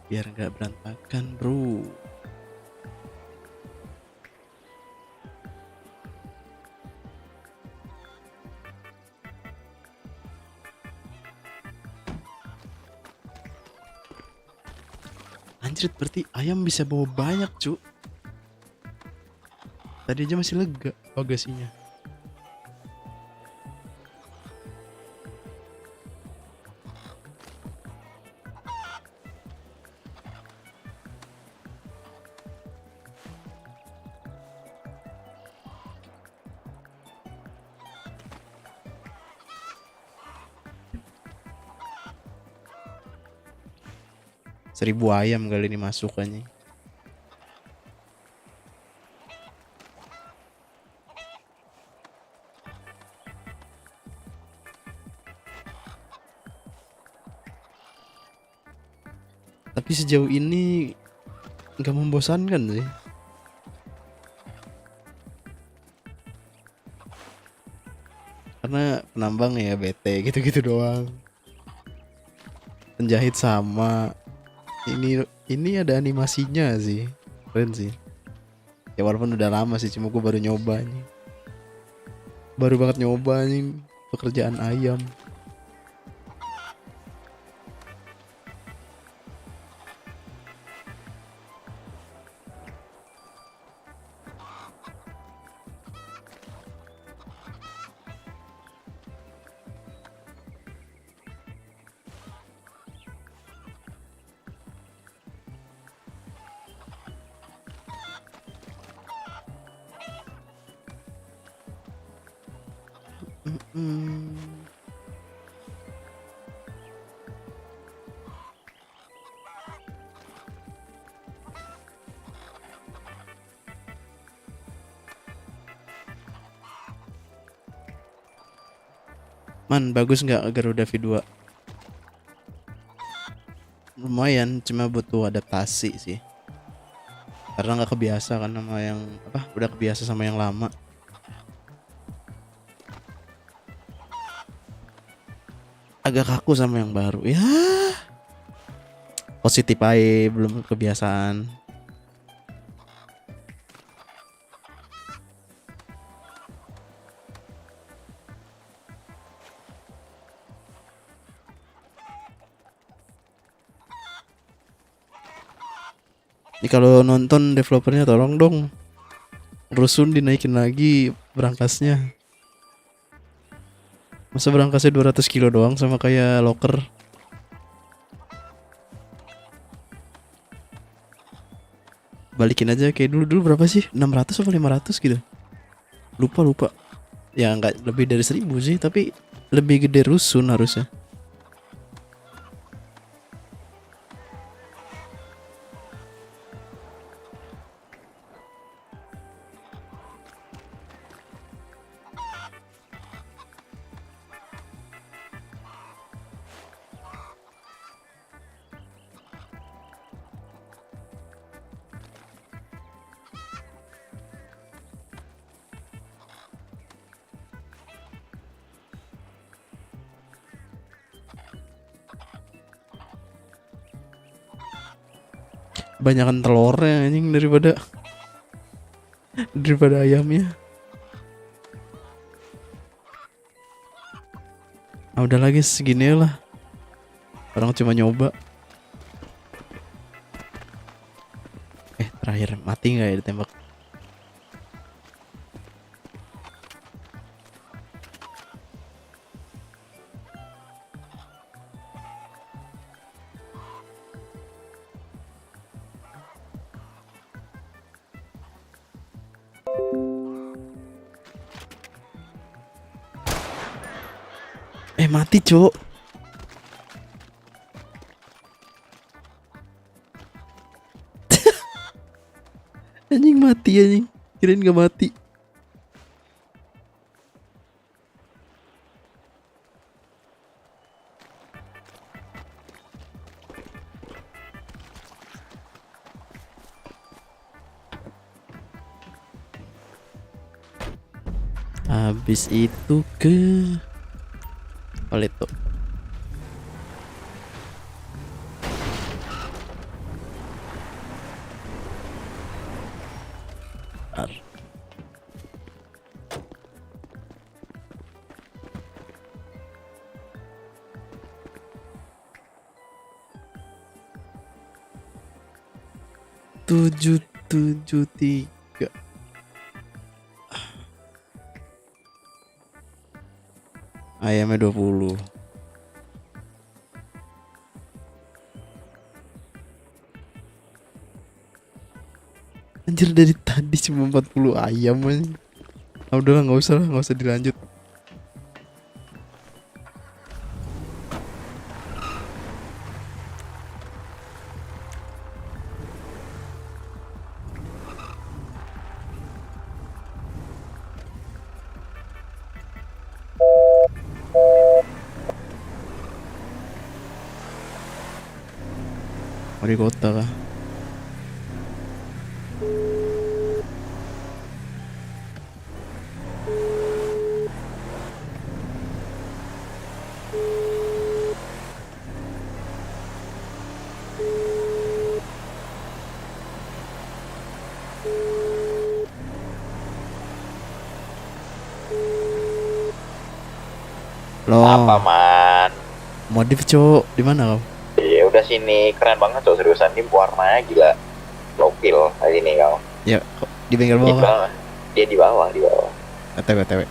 Biar nggak berantakan, bro. Anjir, berarti ayam bisa bawa banyak, cu. Tadi aja masih lega bagasinya. Seribu ayam kali ini masukannya. Tapi sejauh ini nggak membosankan sih. Karena penambang ya bete gitu-gitu doang. Penjahit sama. Ini ada animasinya sih. Keren sih. Ya walaupun udah lama sih, cuma gue baru nyoba nih. Baru banget nyoba nih pekerjaan ayam. Man, bagus nggak Garuda V2? Lumayan, cuma butuh adaptasi sih. Karena nggak kebiasa kan sama yang apa? Udah kebiasa sama yang lama. Agak kaku sama yang baru. Ya. Positif aja, belum kebiasaan. Ini kalau nonton developernya tolong dong rusun dinaikin lagi berangkasnya. Masa berangkasnya 200 kilo doang sama kayak locker. Balikin aja kayak dulu berapa sih? 600 atau 500 gitu. Lupa. Ya nggak lebih dari 1000 sih, tapi lebih gede rusun harusnya. Banyakan telurnya anjing daripada ayamnya. Ah udah lagi segini lah. Orang cuma nyoba. Terakhir mati nggak ya ditembak? Mati cok. Anjing mati anjing. Kirain gak mati. Habis itu ke Paleto. Ar. Tujuh 773. Ayamnya 20. Anjir dari tadi cuma 40 ayam aja. Ah udahlah nggak usah dilanjut. Di kota kah? Loh, Apa man? modif cok, di mana kau? Ya udah sini, keren banget tuh seriusan ini warnanya gila. Gokil hari ini kau. Ya, kok di bengkel Di bawah. bawah. Dia di bawah, di bawah. TW, TW.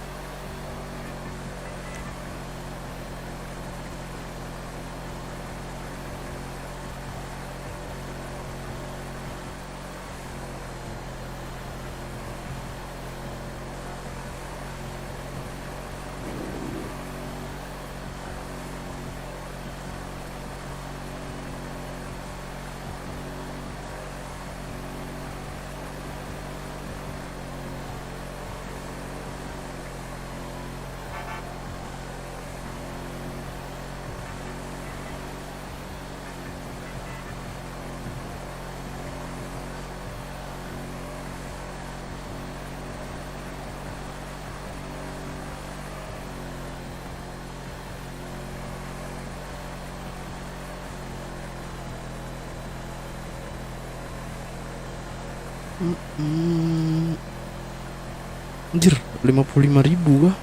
Anjir, 55.000 kah?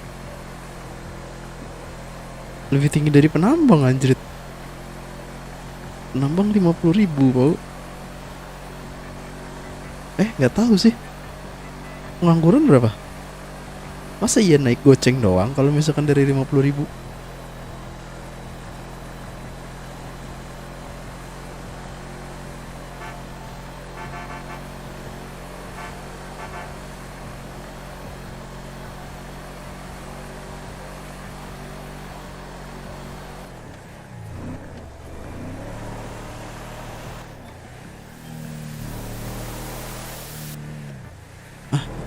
Lebih tinggi dari penambang anjir. Penambang 50.000 bau. Nggak tahu sih. Pengangguran berapa? Masa iya naik goceng doang kalau misalkan dari 50.000?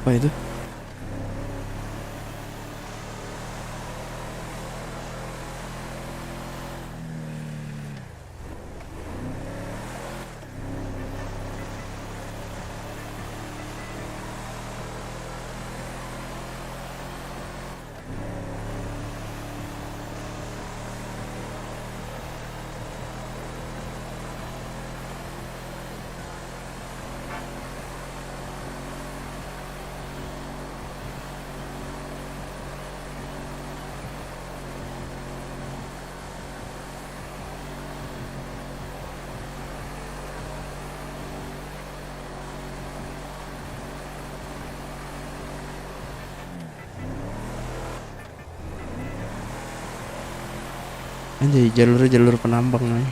Apa itu? Anjay, jalur penambang nih.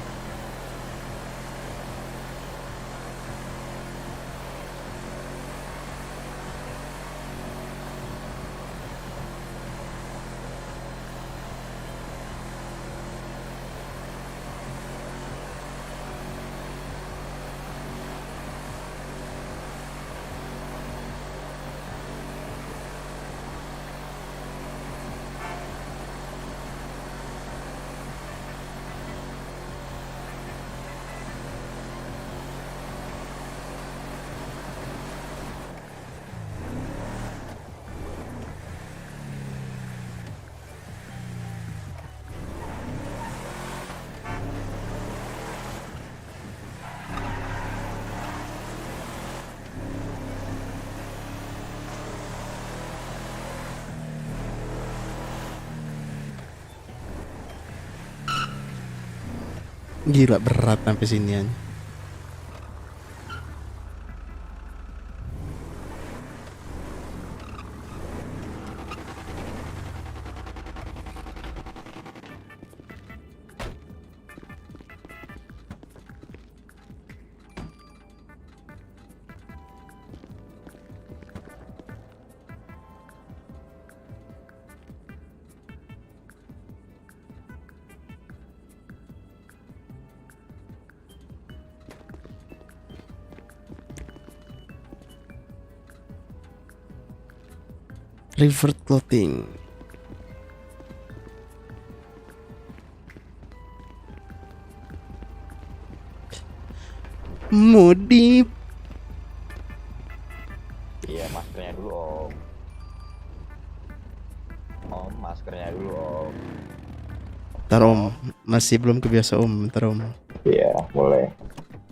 Gila berat sampai sinian. Revert clothing. Modif. Iya, maskernya dulu om. Om, maskernya dulu om. Ntar om, masih belum kebiasa om, ntar om. Iya, boleh.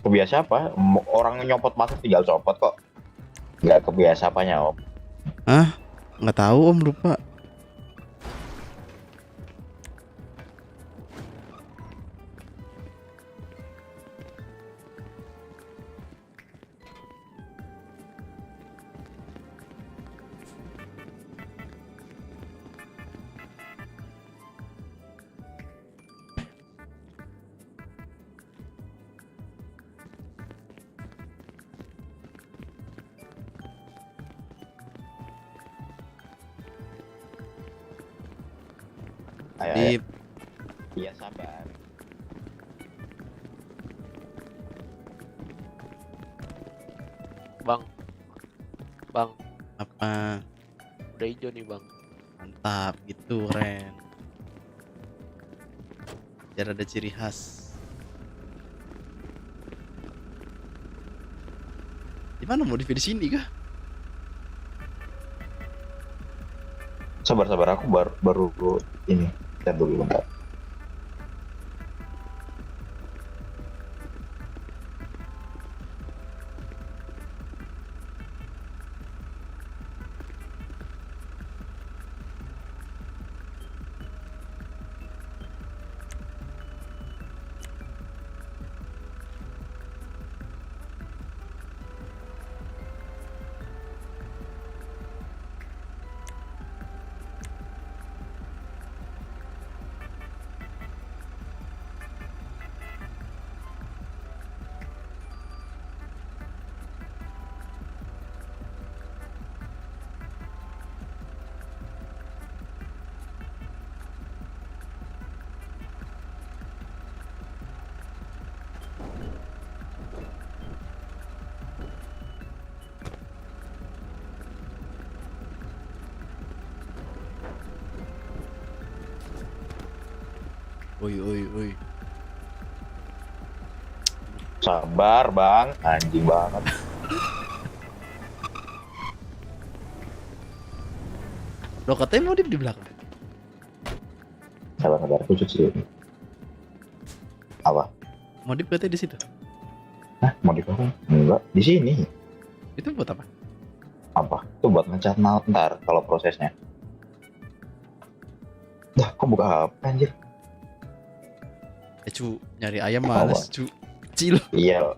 Kebiasa apa? Orang nyopot masker tinggal copot kok. Nggak kebiasa apanya om. Nggak tahu om, lupa. Ayo, ayo. Dip, Iya sabar. Bang. Bang, apa? udah hijau nih bang. Mantap, gitu keren. Biar ada ciri khas. Di mana mau di sini kah? Sabar aku baru ini. Lihat dulu bentar. Oi. Sabar bang, anjing banget. Lo katanya mau di belakang. Sabar, aku cuci. Apa? Mau di katanya di situ. Hah, mau di mana? Enggak, di sini. Itu buat apa? Apa? Itu buat ngecat ntar kalau prosesnya. Dah, kok buka apa anjir? Cu, nyari ayam malas, cu. Kecil. Iya,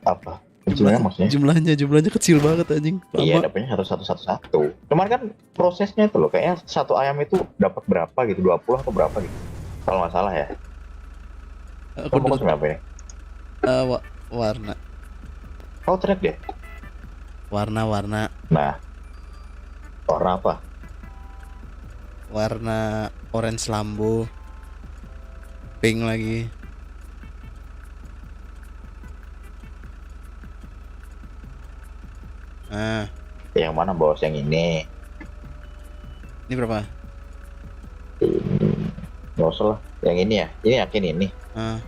apa? Kecilnya maksudnya? Jumlahnya kecil banget anjing. Iya, Lama. dapetnya satu. Cuman kan prosesnya itu loh, kayaknya satu ayam itu dapat berapa gitu, 20 atau berapa gitu. Kalau nggak salah ya. Aku Kamu dulu berapa ini? warna. Kau track deh. Warna. Nah, warna apa? Warna orange lambo. Pink lagi. Nah, Yang mana bos? Yang ini. ini berapa? Nggak usah lah. Yang ini ya. Ini yakin ini. Ah,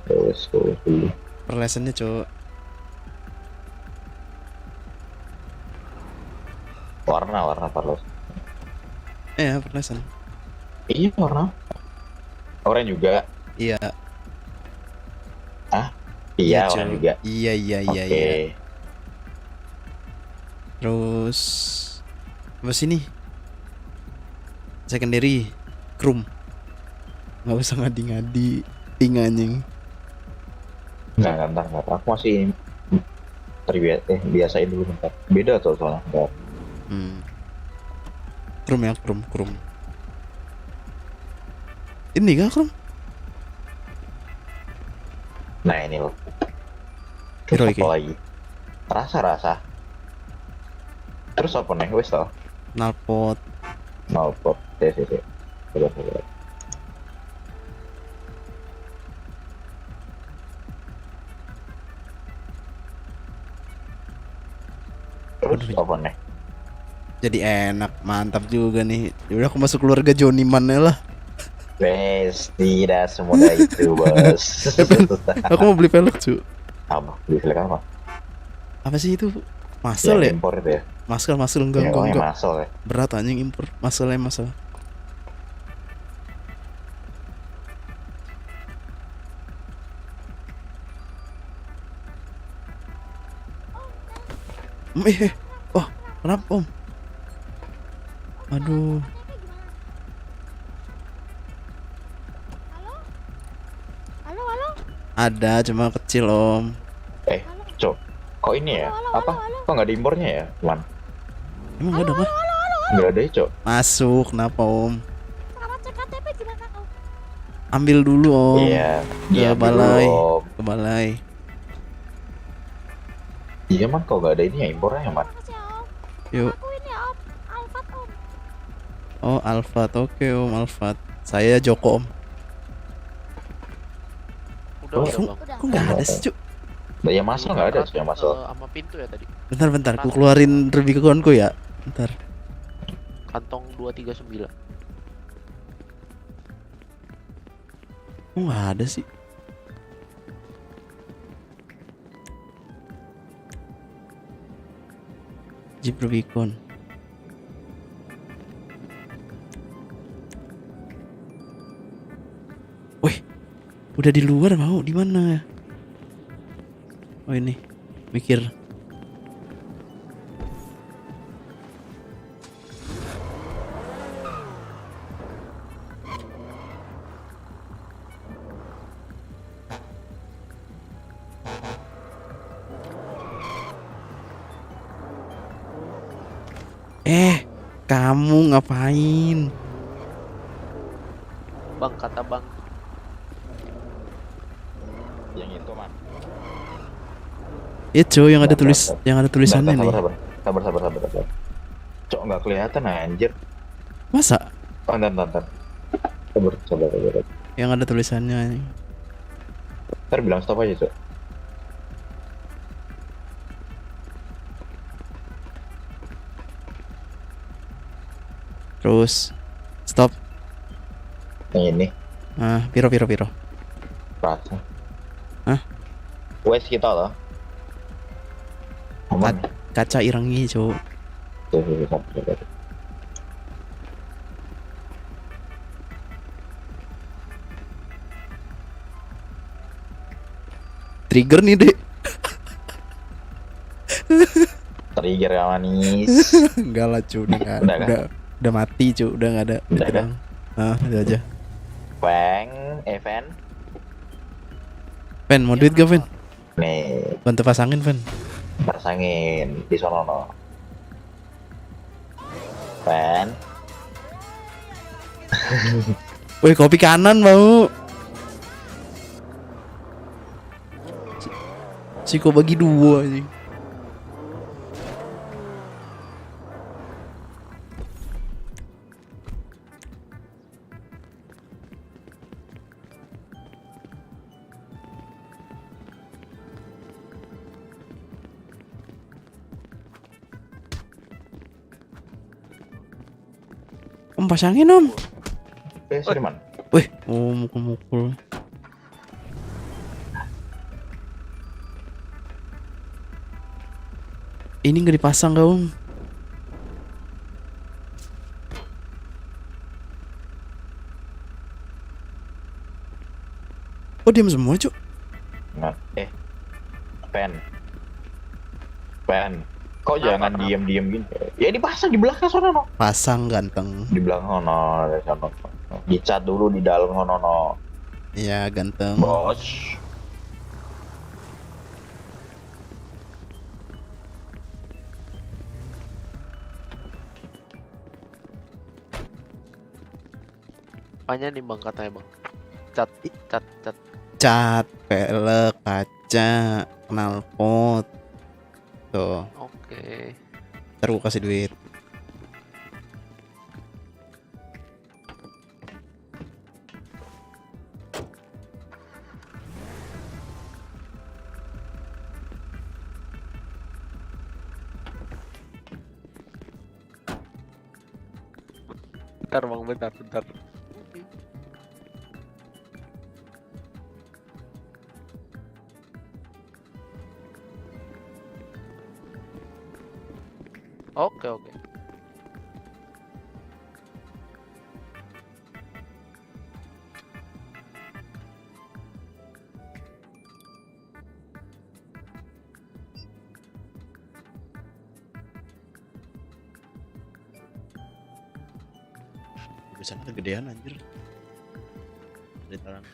Terus dulu. per lessonnya, Cok. Warna Carlos. Per lesson. Iya warna. Orange juga. Iya. Iya Cok. orange juga. Iya. Oke. Terus apa sini? Secondary Chrome. Nggak usah ngadi-ngadi ting anjing. Nggak. Aku masih biasain dulu bentar. Beda tuh soalnya. Bentar. Chrome. Ini kah Chrome? Nah ini loh. Hero Terus iki. apa lagi? Rasa. Terus apa nih? Wes tau. Knalpot. Knalpot. Sih. Coba. Terus apa nih? Jadi enak, mantap juga nih. Yaudah aku masuk keluarga Johnny Man lah. Wes, tidak semudah itu bos. Aku mau beli velg cu. Apa? Beli velg apa? Apa sih itu? Masal ya? Impor itu ya? Masal enggak. Masal ya? Berat anjing impor. Masal. Oh, kenapa om? Aduh. Halo. Ada, cuma kecil om. Cok, kok ini ya? Apa? Kok nggak ada impornya ya, teman? Emang nggak ada apa? Nggak ada ya, Cok. Masuk, kenapa om? Syarat cek KTP gimana kau? Ambil dulu om. Iya, Ke balai. Ke balai. Iya man, kok nggak ada ini ya impornya ya man? Makasih ya om. Yuk. Aku ini ya om. Alfat om. Oh, Alfat. Oke om, Alfat. Saya Joko Om. Udah Oh, udah bang. Udah. Kok nggak ada sih Cuk? Yang masuk nggak ada yang masuk. Sama pintu ya tadi. Bentar, ku keluarin Rubiconku ya. Bentar. Kantong 239. Kok nggak ada sih? Jeep Rubicon. Wih, udah di luar mau di mana? Oh ini, mikir. Kamu ngapain? Bang kata bang. Yang itu man. Itu yang ada tulisannya nih. Sabar. Cok nggak kelihatan anjir. Masa? Oh, ntar. Sabar. Yang ada tulisannya. Ntar bilang stop aja, Cok. Terus stop. Yang ini. Piro. Rasa. Hah? Wes kita loh. Aman. Kaca irangi, Cuk. Sabar. Trigger nih, Dek. Trigger yang manis. Enggak lah, Cuk. Udah kan? Udah mati, Cuk. Udah enggak ada. Udah kan? Itu aja. Peng, Evan. Ven, mau duit gak, Ven? Nih, Bantu pasangin, Ven. pasangin di sono no. Pen. Wih, kopi kanan mau. Siko bagi 2 sih. Om pasangin om. Siriman. Wih, mukul-mukul. Ini nggak dipasang gak om? Oh diam semua cuk. Nah, Pen. Kok jangan diem gini? Ya dipasang di belakang sono no. Pasang ganteng. Di belakang sono, dari sono. Dicat dulu di dalam sono no. Iya ganteng. Bos. Apanya nih bang katanya bang? Cat. Cat, pelek, kaca, knalpot. Tuh. Oke. Ntar gua kasih duit. Bentar bang, bentar. Oke. Di sana kegedean anjir. Dari tarang.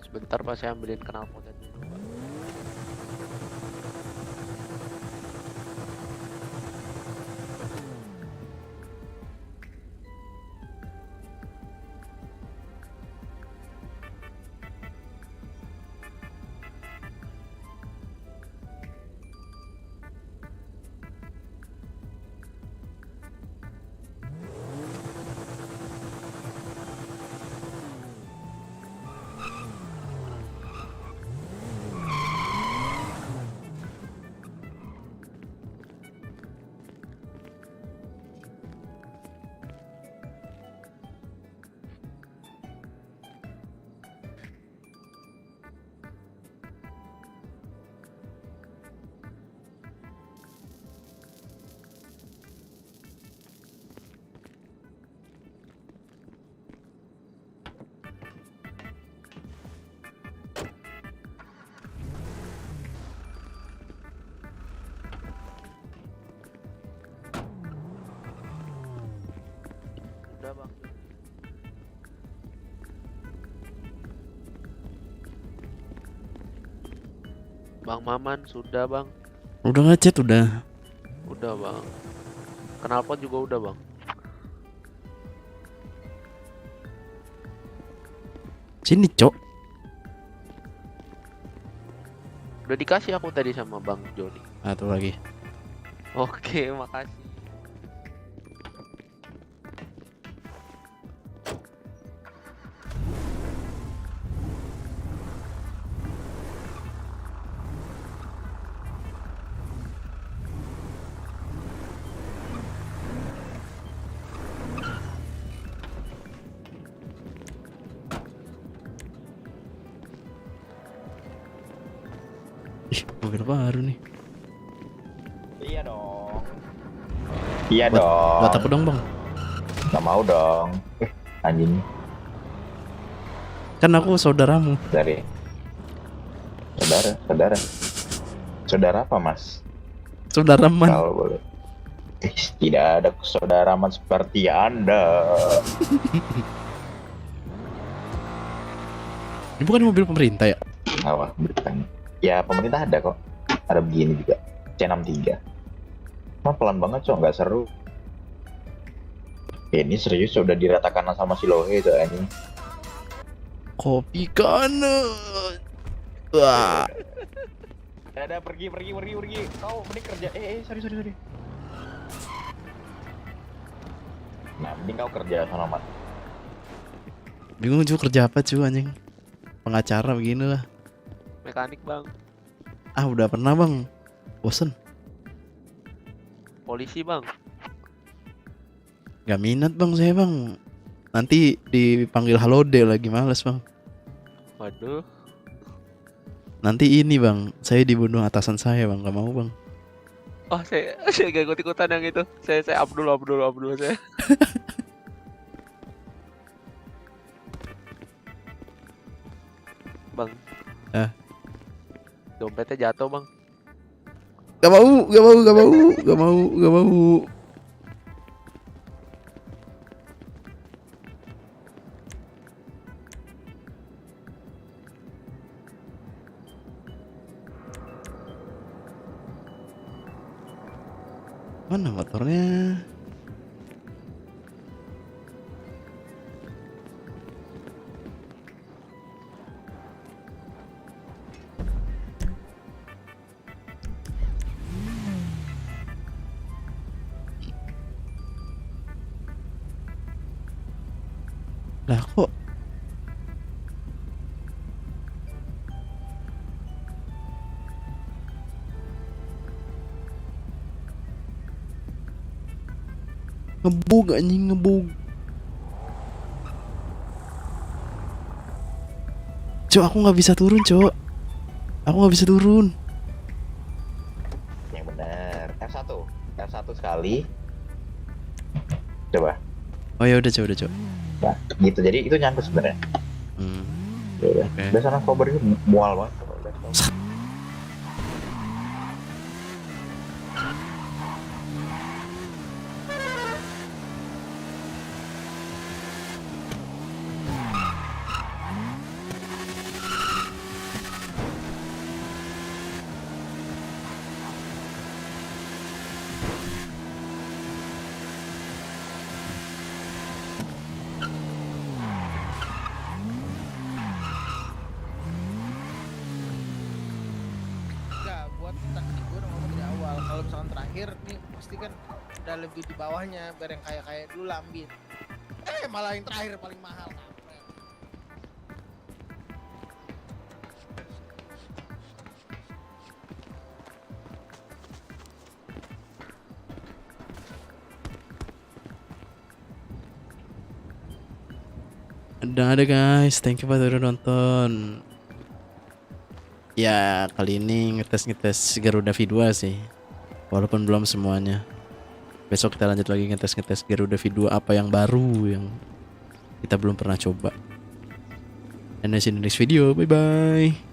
Sebentar Pak, saya ambilin knalpotnya dulu Pak. Udah Bang. Bang Maman sudah Bang. Udah ngechat udah. Udah Bang. Knalpot juga udah Bang. Sini, Cok. Udah dikasih aku tadi sama Bang Joni. Atau lagi. Oke, makasih. Ih, mobil baru nih. Iya dong. Iya dong. Buat aku dong, Bang. Nggak mau dong. Anjing Kan aku saudaramu. dari saudara apa Mas? Saudara man. Kalau boleh. Tidak ada kesaudaraman seperti Anda. Ini bukan mobil pemerintah ya? Apa bukan? Ya pemerintah ada kok. Ada begini juga. C63. Mah pelan banget cok, nggak seru. Ini serius udah diratakan sama si Lohe itu anjing. Kopi kanan. Wah. Ada pergi. Kau mending kerja. Sorry. Nah, mending kau kerja sama Mat. Bingung juga kerja apa cuy anjing. Pengacara begini lah. Mekanik Bang. Ah udah pernah Bang. Bosen. Polisi Bang. Gak minat Bang saya Bang. Nanti dipanggil halode lagi males Bang. Waduh. Nanti ini Bang, saya dibunuh atasan saya Bang, gak mau Bang. Oh saya gak ikut-ikutan yang itu. Saya Abdul saya. Bang. Dompetnya jatuh Bang. Gak mau. Mana motornya? Lah kok ngebug anjing ngebug. Cok, aku nggak bisa turun, Cok. Aku nggak bisa turun. Yang benar. F1 sekali. Coba. Oh ya udah, Cok. Nah, gitu. Jadi itu nyangkut sebenarnya. Ya udah. Oke. Udah sana cover itu mual banget. terakhir nih pasti kan udah lebih di bawahnya, biar yang kaya dulu lah ambil. Malah yang terakhir paling mahal. Ada guys, thank you buat udah nonton. Ya kali ini ngetes Garuda V2 sih, walaupun belum semuanya. Besok kita lanjut lagi ngetes Garuda V2 apa yang baru yang kita belum pernah coba. And see you in the next video, bye bye.